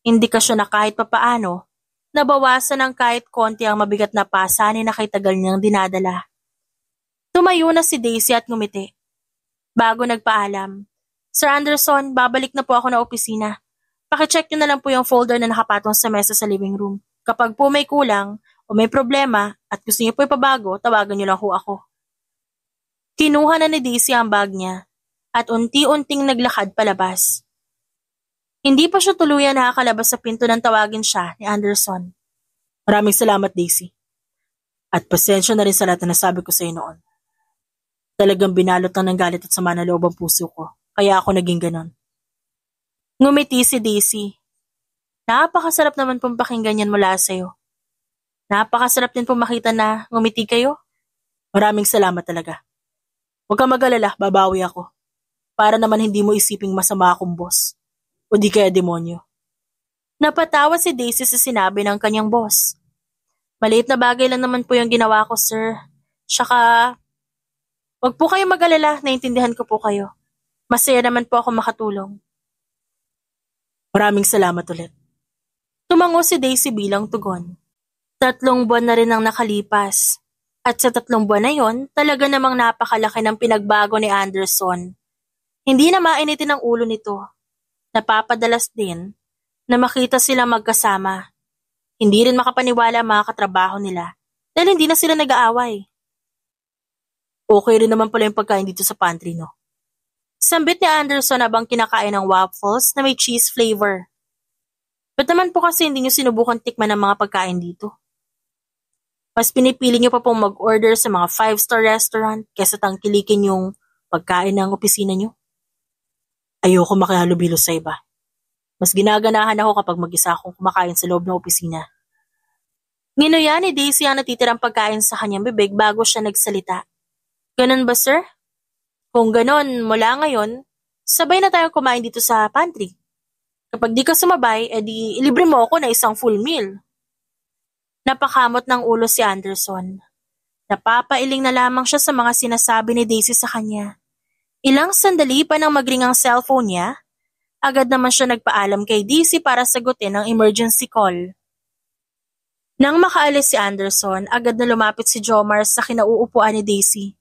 Indikasyon na kahit papaano, nabawasan ng kahit konti ang mabigat na pasanin na kay tagal niyang dinadala. Tumayo na si Daisy at ngumiti. Bago nagpaalam, Sir Anderson, babalik na po ako na opisina. Pakicheck niyo na lang po yung folder na nakapatong sa mesa sa living room. Kapag po may kulang o may problema at gusto niyo po ipabago, tawagan niyo lang ho ako. Kinuha na ni Daisy ang bag niya at unti-unting naglakad palabas. Hindi pa siya tuluyan nakakalabas sa pinto nang tawagin siya ni Anderson. Maraming salamat, Daisy. At pasensya na rin sa lahat na nasabi ko sa iyo noon. Talagang binalot lang ng galit at sama na loob ang puso ko, kaya ako naging ganon. Ngumiti si Daisy. Napakasarap naman pong pakinggan yan mula sa iyo. Napakasarap din pong makita na ngumiti kayo. Maraming salamat talaga. Huwag kang mag-alala, babawi ako. Para naman hindi mo isiping masama akong boss. O di kaya demonyo. Napatawa si Daisy sa sinabi ng kanyang boss. Maliit na bagay lang naman po yung ginawa ko, sir. Tsaka, wag po kayong mag-alala, naintindihan ko po kayo. Masaya naman po ako makatulong. Maraming salamat ulit. Tumango si Daisy bilang tugon. 3 buwan na rin ang nakalipas. At sa 3 buwan na yon, talaga namang napakalaki ng pinagbago ni Anderson. Hindi na mainitin ang ulo nito. Napapadalas din Na makita sila magkasama. Hindi rin makapaniwala ang mga katrabaho nila dahil hindi na sila nag-aaway. Okay rin naman pala yung pagkain dito sa pantry, no? Sambit ni Anderson habang kinakain ng waffles na may cheese flavor. Ba't naman po kasi hindi nyo sinubukan tikman ng mga pagkain dito? Mas pinipili nyo pa pong mag-order sa mga 5-star restaurant kesa tangkilikin yung pagkain ng opisina nyo? Ayoko makihalubilo sa iba. Mas ginaganahan ako kapag mag-isa akong kumakain sa loob ng opisina. Nginuya ni Daisy ang natitirang pagkain sa kanyang bibig bago siya nagsalita. Ganon ba, sir? Kung ganon, mula ngayon, sabay na tayong kumain dito sa pantry. Kapag di ka sumabay, edi ilibre mo ako na isang full meal. Napakamot ng ulo si Anderson. Napapailing na lamang siya sa mga sinasabi ni Daisy sa kanya. Ilang sandali pa nang magring ang cellphone niya, agad naman siya nagpaalam kay Daisy para sagutin ang emergency call. Nang makaalis si Anderson, agad na lumapit si Jomar sa kinauupuan ni Daisy.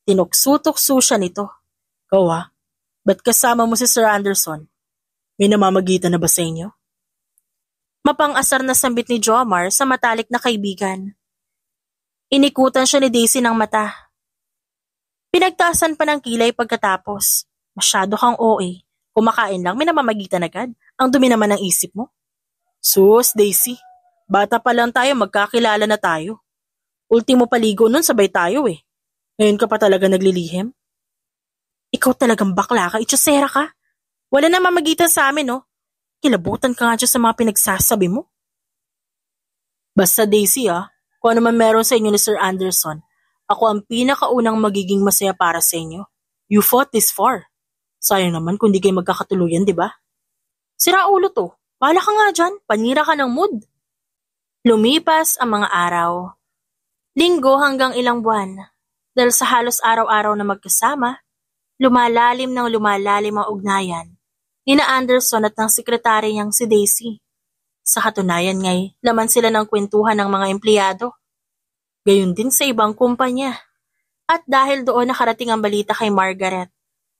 Tinukso-tukso siya nito. Ikaw ba't kasama mo si Sir Anderson? May namamagitan na ba sa inyo? Mapang-asar na sambit ni Jomar sa matalik na kaibigan. Inikutan siya ni Daisy ng mata. Pinagtaasan pa ng kilay pagkatapos. Masyado kang OA. Kumakain lang, may namamagitan agad. Ang dumi naman ng isip mo. Sus, Daisy. Bata pa lang tayo, magkakilala na tayo. Ultimo paligo nun, sabay tayo eh. Ngayon ka pa talaga naglilihim? Ikaw talagang bakla ka, itsosera ka. Wala na mamagitan sa amin, no? Kilabutan ka nga dyan sa mga pinagsasabi mo. Basta Daisy kung ano man meron sa inyo ni Sir Anderson, ako ang pinakaunang magiging masaya para sa inyo. You fought this far. Sayang naman kung di kayo magkakatuluyan, di ba? Sira ulo to. Bahala ka nga dyan, panira ka ng mood. Lumipas ang mga araw. Linggo hanggang ilang buwan. Dahil sa halos araw-araw na magkasama, lumalalim ang ugnayan nina Anderson at ng sekretary niyang si Daisy. Sa katunayan ngay, laman sila ng kwentuhan ng mga empleyado. Gayon din sa ibang kumpanya. At dahil doon nakarating ang balita kay Margaret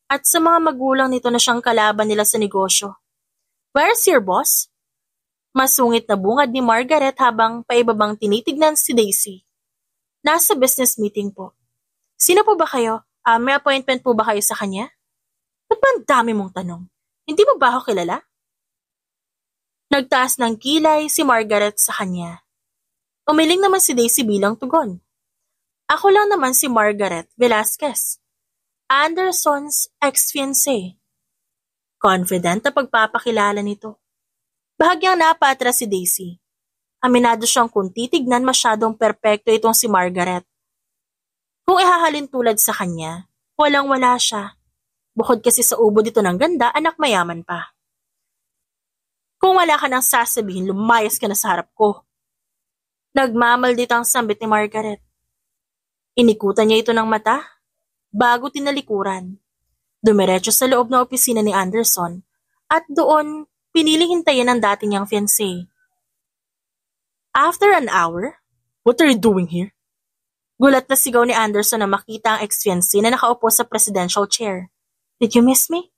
at sa mga magulang nito na siyang kalaban nila sa negosyo. Where's your boss? Masungit na bungad ni Margaret habang paibabang tinitignan si Daisy. Nasa business meeting po. Sino po ba kayo? May appointment po ba kayo sa kanya? Ba't ba ang dami mong tanong? Hindi mo ba ako kilala? Nagtaas ng kilay si Margaret sa kanya. Umiling naman si Daisy bilang tugon. Ako lang naman si Margaret Velasquez, Anderson's ex-fiancé. Confident na pagpapakilala nito. Bahagyang napatras si Daisy. Aminado siyang kung titignan masyadong perpekto itong si Margaret. Kung ihahalin tulad sa kanya, walang-wala siya. Bukod kasi sa ubod ito ng ganda, anak mayaman pa. Kung wala ka nang sasabihin, lumayas ka na sa harap ko. Nagmamaldita ang sambit ni Margaret. Inikutan niya ito ng mata, bago tinalikuran. Dumiretso sa loob ng opisina ni Anderson, at doon piniling hintayin ang dati niyang fiancé. After an hour, what are you doing here? Gulat na sigaw ni Anderson na makita ang ex-fiancé na nakaupo sa presidential chair. Did you miss me?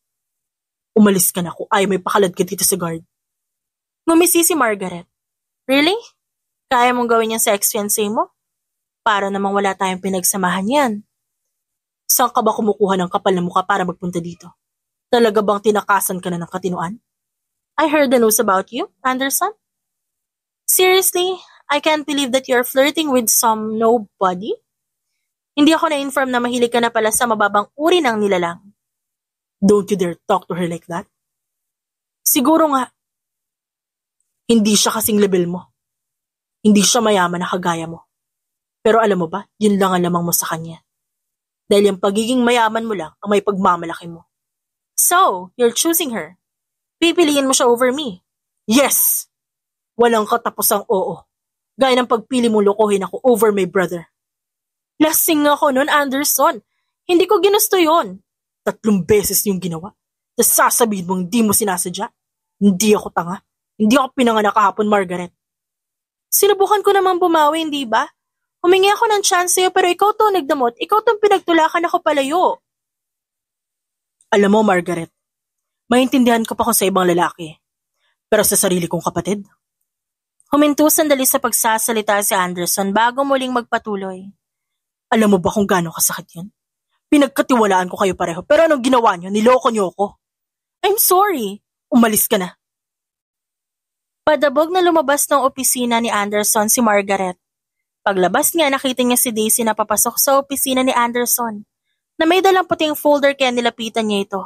Umalis ka na kung ayaw may pakalad ka dito sa guard. Ngumisi si Margaret. Really? Kaya mong gawin yan sa ex-fiancé mo? Para namang wala tayong pinagsamahan yan. Saan ka ba kumukuha ng kapal na mukha para magpunta dito? Talaga bang tinakasan ka na ng katinuan? I heard the news about you, Anderson. Seriously? I can't believe that you're flirting with some nobody. Hindi ako na-inform na mahilig ka na pala sa mababang uri ng nilalang. Don't you dare talk to her like that. Siguro nga, hindi siya kasing level mo. Hindi siya mayaman na kagaya mo. Pero alam mo ba, yun lang ang lamang mo sa kanya. Dahil yung pagiging mayaman mo lang ang may pagmamalaki mo. So, you're choosing her. Pipiliin mo siya over me. Yes! Walang katapusang oo. Gaya ng pagpili mong lokohin ako over my brother. Lasing ako nun, Anderson. Hindi ko ginusto yon. 3 beses yung ginawa. Tapos sasabihin mong hindi mo sinasadya. Hindi ako tanga. Hindi ako pinanganak kahapon, Margaret. Sinubukan ko namang bumawi, hindi ba? Humingi ako ng chance sa'yo pero ikaw to nagdamot. Ikaw tong pinagtulakan ako palayo. Alam mo, Margaret, maintindihan ko pa kung sa ibang lalaki. Pero sa sarili kong kapatid? Huminto sandali sa pagsasalita si Anderson bago muling magpatuloy. Alam mo ba kung gaano kasakit yun? Pinagkatiwalaan ko kayo pareho, pero anong ginawa niyo? Niloko niyo ako. I'm sorry. Umalis ka na. Padabog na lumabas ng opisina ni Anderson si Margaret. Paglabas niya, nakita niya si Daisy na papasok sa opisina ni Anderson, na may dalang puting folder kaya nilapitan niya ito.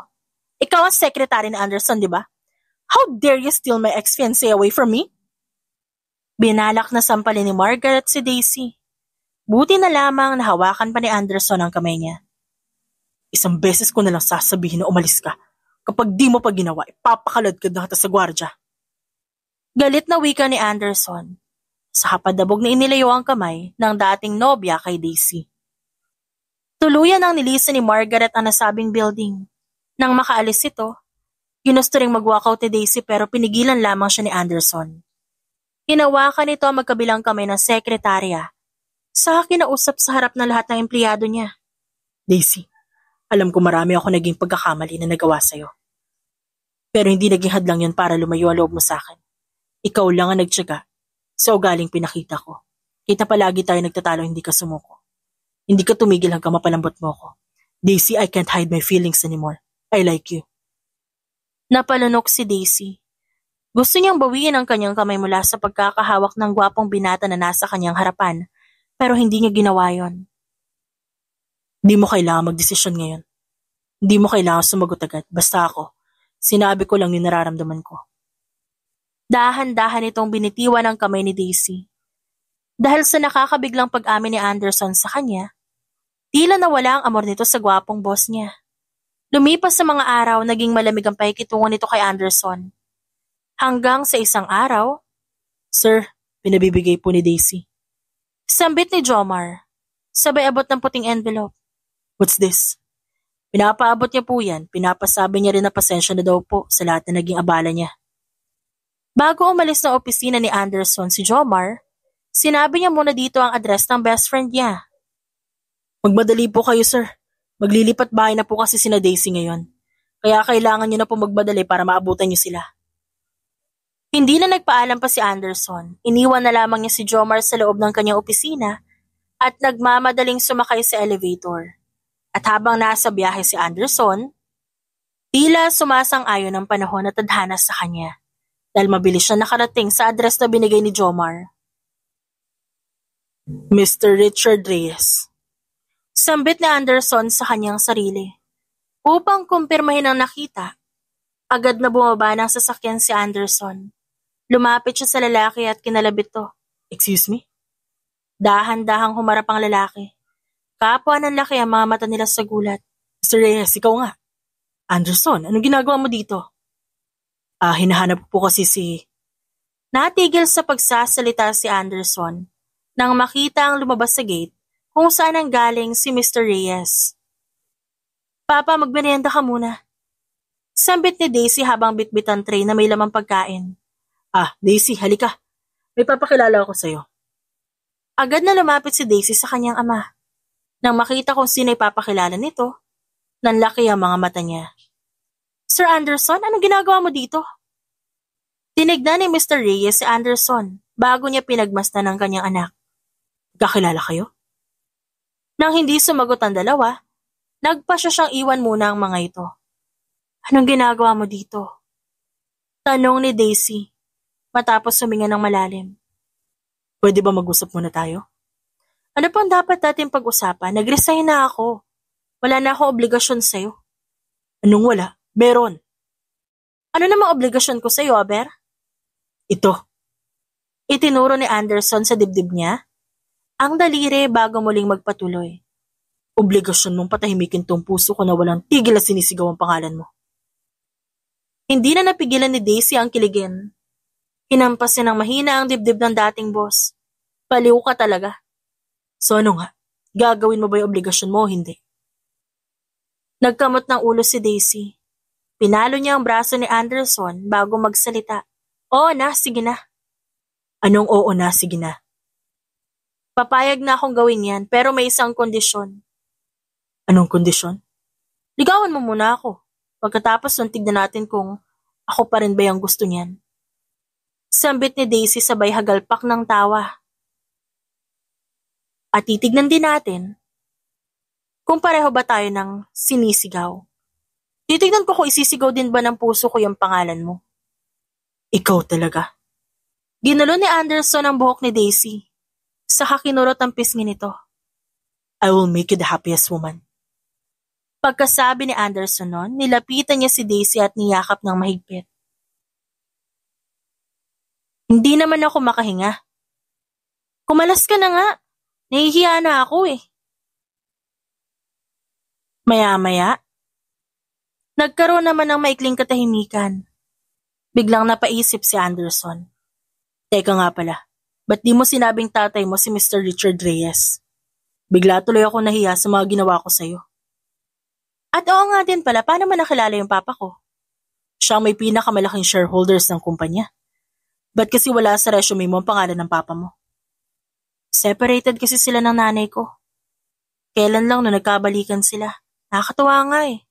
Ikaw ang secretary ni Anderson, di ba? How dare you steal my ex-fiancé away from me? Binalak na sampalin ni Margaret si Daisy. Buti na lamang nahawakan pa ni Anderson ang kamay niya. Isang beses ko na lang sasabihin na umalis ka. Kapag di mo pa ginawa, ipapakalad ka na kita sa gwardya. Galit na wika ni Anderson. Sa kapadabog na inilayo ang kamay ng dating nobya kay Daisy. Tuluyan ang nilisan ni Margaret ang nasabing building. Nang makaalis ito, ginusto ring mag-walkout ni Daisy pero pinigilan lamang siya ni Anderson. Hinawakan nito ang magkabilang kamay ng sekretarya. Saka kinausap sa harap ng lahat ng empleyado niya. Daisy, alam ko marami ako naging pagkakamali na nagawa sa'yo. Pero hindi naging hadlang yun para lumayo ang loob mo sa akin. Ikaw lang ang nagtiyaga sa ugaling pinakita ko. Kita palagi tayo nagtatalo, hindi ka sumuko. Hindi ka tumigil hanggang mapalambot mo ko. Daisy, I can't hide my feelings anymore. I like you. Napalunok si Daisy. Gusto niyang bawiin ang kanyang kamay mula sa pagkakahawak ng gwapong binata na nasa kanyang harapan, pero hindi niya ginawa yon. Hindi mo kailangan magdesisyon ngayon. Hindi mo kailangan sumagot agad. Basta ako, sinabi ko lang yung nararamdaman ko. Dahan-dahan itong binitiwan ang kamay ni Daisy. Dahil sa nakakabiglang pag-amin ni Anderson sa kanya, tila nawala ang amor nito sa gwapong boss niya. Lumipas sa mga araw, naging malamig ang pakikitungo nito kay Anderson. Hanggang sa isang araw, Sir, pinabibigay po ni Daisy. Sambit ni Jomar. Sabay abot ng puting envelope. What's this? Pinapaabot niya po yan. Pinapasabi niya rin na pasensya na daw po sa lahat na naging abala niya. Bago umalis ng opisina ni Anderson si Jomar, sinabi niya muna dito ang address ng best friend niya. Magmadali po kayo, sir. Maglilipat bahay na po kasi sina Daisy ngayon. Kaya kailangan niyo na po magmadali para maabutan niyo sila. Hindi na nagpaalam pa si Anderson. Iniwan na lamang niya si Jomar sa loob ng kanyang opisina at nagmamadaling sumakay sa elevator. At habang nasa biyahe si Anderson, tila sumasang-ayon ang panahon at tadhana sa kanya dahil mabilis siya nakarating sa address na binigay ni Jomar. Mr. Richard Reyes. Sambit ni Anderson sa kanyang sarili. Upang kumpirmahin ang nakita, agad na bumaba ng sasakyan si Anderson. Lumapit siya sa lalaki at kinalabit to. Excuse me? Dahan-dahang humarap ang lalaki. Kapwa ng laki ang mga mata nila sa gulat. Mr. Reyes, ikaw nga. Anderson, anong ginagawa mo dito? Hinahanap po kasi si... Natigil sa pagsasalita si Anderson nang makita ang lumabas sa gate kung saan ang galing si Mr. Reyes. Papa, magmerienda ka muna. Sambit ni Daisy habang bitbit ang tray na may lamang pagkain. Daisy, halika. May papakilala ako sa'yo. Agad na lumapit si Daisy sa kanyang ama. Nang makita kung sino ipapakilala nito, nanlaki ang mga mata niya. Sir Anderson, anong ginagawa mo dito? Tinignan ni Mr. Reyes si Anderson bago niya pinagmasdan ng kanyang anak. Kakilala kayo? Nang hindi sumagot ang dalawa, nagpasya siyang iwan muna ang mga ito. Anong ginagawa mo dito? Tanong ni Daisy, matapos huminga ng malalim. Pwede ba mag-usap muna tayo? Ano pang dapat natin pag-usapan? Nag-resign na ako. Wala na akong obligasyon sa'yo. Anong wala? Meron. Ano namang obligasyon ko sa'yo, Aber? Ito. Itinuro ni Anderson sa dibdib niya ang daliri bago muling magpatuloy. Obligasyon mong patahimikin tong puso ko na walang tigil na sinisigaw ang pangalan mo. Hindi na napigilan ni Daisy ang kiligin. Hinampasin ng mahina ang dibdib ng dating boss. Baliw ka talaga. So ano nga? Gagawin mo ba yung obligasyon mo o hindi? Nagkamot ng ulo si Daisy. Pinalo niya ang braso ni Anderson bago magsalita. Oo na, sige na. Anong oo na, sige na? Papayag na akong gawin yan pero may isang kondisyon. Anong kondisyon? Ligawan mo muna ako. Pagkatapos nun tignan natin kung ako pa rin ba yung gusto niyan. Sambit ni Daisy sabay hagalpak ng tawa. At titignan din natin kung pareho ba tayo ng sinisigaw. Titignan ko kung isisigaw din ba ng puso ko yung pangalan mo. Ikaw talaga. Ginulo ni Anderson ang buhok ni Daisy. Saka kinurot ang pisngi nito. I will make you the happiest woman. Pagkasabi ni Anderson noon, nilapitan niya si Daisy at niyakap ng mahigpit. Hindi naman ako makahinga. Kumalas ka na nga. Nahihiya na ako eh. Maya-maya, nagkaroon naman ng maikling katahimikan. Biglang napaisip si Anderson. Teka nga pala, ba't di mo sinabing tatay mo si Mr. Richard Reyes? Bigla tuloy ako nahiya sa mga ginawa ko sa'yo. At oo nga din pala, paano man nakilala yung papa ko? Siya ang may pinakamalaking shareholders ng kumpanya. Ba't kasi wala sa resume mo ang pangalan ng papa mo? Separated kasi sila ng nanay ko. Kailan lang nung nagkabalikan sila. Nakakatuwa nga eh.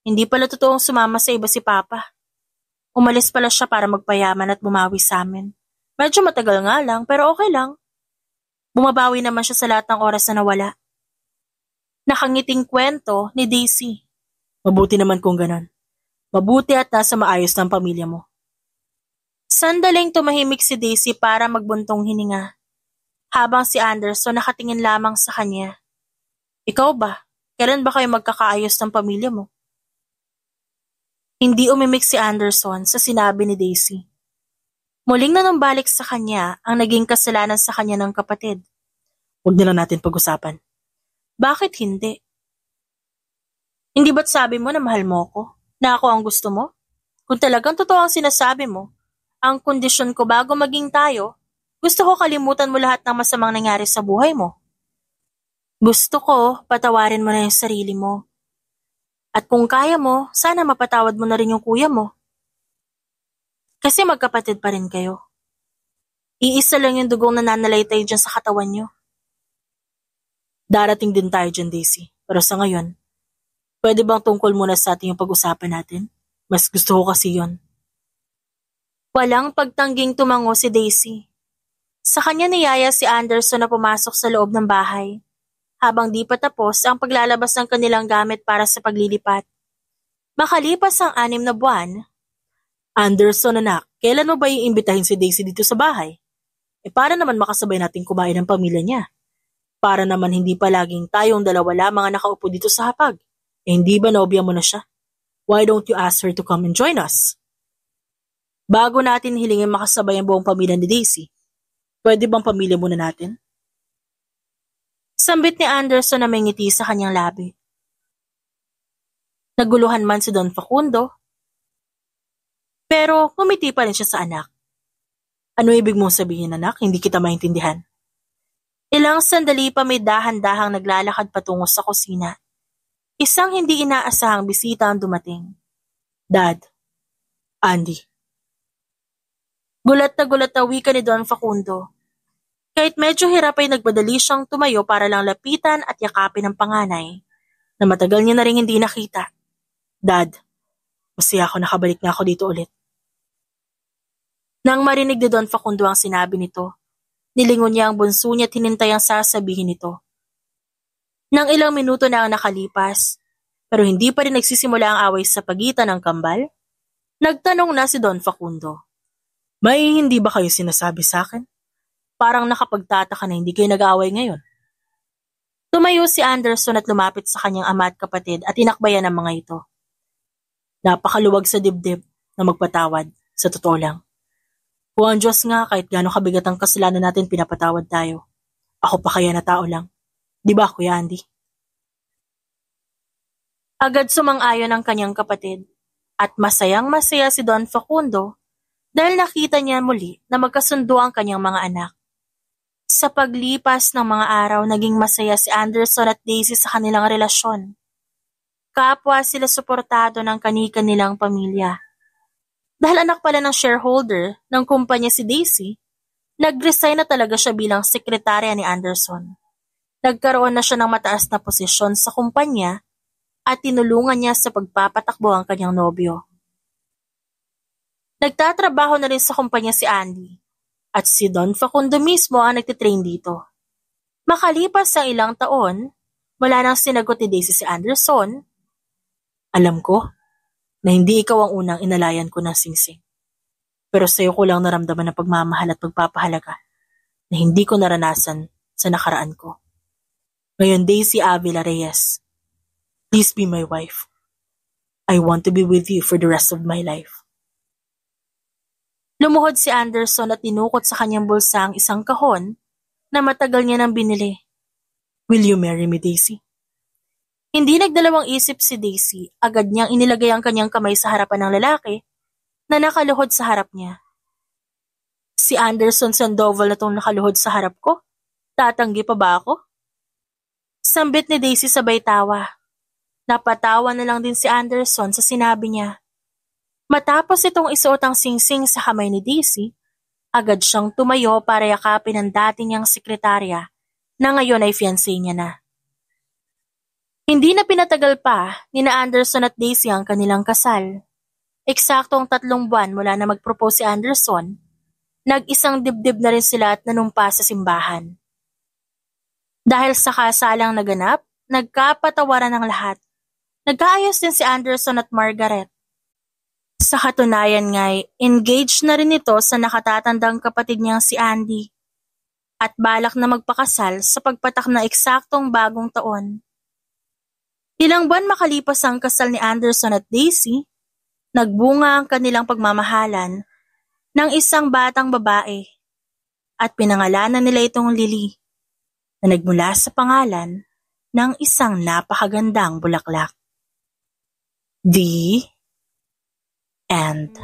Hindi pala totoong sumama sa iba si papa. Umalis pala siya para magpayaman at bumawi sa amin. Medyo matagal nga lang, pero okay lang. Bumabawi naman siya sa lahat ng oras na nawala. Nakangiting kwento ni Daisy. Mabuti naman kung ganon. Mabuti at nasa maayos ng pamilya mo. Sandaling tumahimik si Daisy para magbuntong hininga. Habang si Anderson nakatingin lamang sa kanya. Ikaw ba? Kailan ba kayo magkakaayos ng pamilya mo? Hindi umimik si Anderson sa sinabi ni Daisy. Muling nanumbalik sa kanya ang naging kasalanan sa kanya ng kapatid. Huwag na lang natin pag-usapan. Bakit hindi? Hindi ba't sabi mo na mahal mo ako? Na ako ang gusto mo? Kung talagang totoo ang sinasabi mo, ang kondisyon ko bago maging tayo, gusto ko kalimutan mo lahat ng masamang nangyari sa buhay mo. Gusto ko, patawarin mo na yung sarili mo. At kung kaya mo, sana mapatawad mo na rin yung kuya mo. Kasi magkapatid pa rin kayo. Iisa lang yung dugong nananalaytay dyan sa katawan nyo. Darating din tayo dyan, Daisy. Pero sa ngayon, pwede bang tungkol muna sa ating yung pag-usapan natin? Mas gusto ko kasi yon. Walang pagtangging tumango si Daisy. Sa kanya niyaya si Anderson na pumasok sa loob ng bahay, habang di pa tapos ang paglalabas ng kanilang gamit para sa paglilipat. Makalipas ang 6 na buwan, Anderson anak, kailan mo ba iimbitahin si Daisy dito sa bahay? Para naman makasabay natin kumain ng pamilya niya. Para naman hindi palaging tayong dalawa lamang ang nakaupo dito sa hapag. Hindi ba nobya mo na siya? Why don't you ask her to come and join us? Bago natin hilingin makasabay ang buong pamilya ni Daisy, pwede bang pamilya muna natin? Sambit ni Anderson na may ngiti sa kanyang labi. Naguluhan man si Don Facundo, pero ngumiti pa rin siya sa anak. Ano ibig mong sabihin, anak? Hindi kita maintindihan. Ilang sandali pa may dahan-dahang naglalakad patungo sa kusina. Isang hindi inaasahang bisita ang dumating. Dad. Andy. Gulat na wika ni Don Facundo. Kahit medyo hirap ay nagmadali siyang tumayo para lang lapitan at yakapin ang panganay na matagal niya na rin hindi nakita. Dad, masaya ako nakabalik na ako dito ulit. Nang marinig ni Don Facundo ang sinabi nito, nilingon niya ang bunso niya at hinintay ang sasabihin nito. Nang ilang minuto na ang nakalipas, pero hindi pa rin nagsisimula ang away sa pagitan ng kambal, nagtanong na si Don Facundo. May hindi ba kayo sinasabi sa akin? Parang nakapagtataka na hindi kayo nag-aaway ngayon. Tumayo si Anderson at lumapit sa kanyang ama at kapatid at inakbayan ang mga ito. Napakaluwag sa dibdib na magpatawad, sa totoo lang. Kung ang Diyos nga kahit gaano kabigat ang kasalanan natin pinapatawad tayo. Ako pa kaya na tao lang. Di ba, Kuya Andy? Agad sumang-ayon ang kanyang kapatid at masayang-masaya si Don Facundo dahil nakita niya muli na magkasundo ang kanyang mga anak. Sa paglipas ng mga araw, naging masaya si Anderson at Daisy sa kanilang relasyon. Kapwa sila suportado ng kani-kanilang pamilya. Dahil anak pala ng shareholder ng kumpanya si Daisy, nag-resign na talaga siya bilang sekretarya ni Anderson. Nagkaroon na siya ng mataas na posisyon sa kumpanya at tinulungan niya sa pagpapatakbo ang kanyang nobyo. Nagtatrabaho na rin sa kumpanya si Andy at si Don Facundo mismo ang nagtitrain dito. Makalipas ang ilang taon, wala nang sinagot ni Daisy si Anderson. Alam ko na hindi ikaw ang unang inalayan ko ng singsing. Pero sa'yo ko lang naramdaman ng pagmamahal at pagpapahalaga na hindi ko naranasan sa nakaraan ko. Ngayon, Daisy Avila Reyes, please be my wife. I want to be with you for the rest of my life. Lumuhod si Anderson at tinukot sa kanyang bulsa ang isang kahon na matagal niya nang binili. Will you marry me, Daisy? Hindi nagdalawang isip si Daisy, agad niyang inilagay ang kanyang kamay sa harapan ng lalaki na nakaluhod sa harap niya. Si Anderson Sandoval na tong nakaluhod sa harap ko? Tatanggi pa ba ako? Sambit ni Daisy sabay tawa. Napatawa na lang din si Anderson sa sinabi niya. Matapos itong isuot ang singsing sa kamay ni Daisy, agad siyang tumayo para yakapin ang dati niyang sekretarya na ngayon ay fiancé niya na. Hindi na pinatagal pa ni na Anderson at Daisy ang kanilang kasal. Eksaktong 3 buwan mula na mag-propose si Anderson, nag-isang dibdib na rin sila at nanumpa sa simbahan. Dahil sa kasalang naganap, nagkapatawaran ng lahat. Nagkaayos din si Anderson at Margaret. Sa katunayan nga'y engaged na rin ito sa nakatatandang kapatid niyang si Andy at balak na magpakasal sa pagpatak na eksaktong bagong taon. Ilang buwan makalipas ang kasal ni Anderson at Daisy, nagbunga ang kanilang pagmamahalan ng isang batang babae at pinangalanan nila itong Lily na nagmula sa pangalan ng isang napakagandang bulaklak. The end.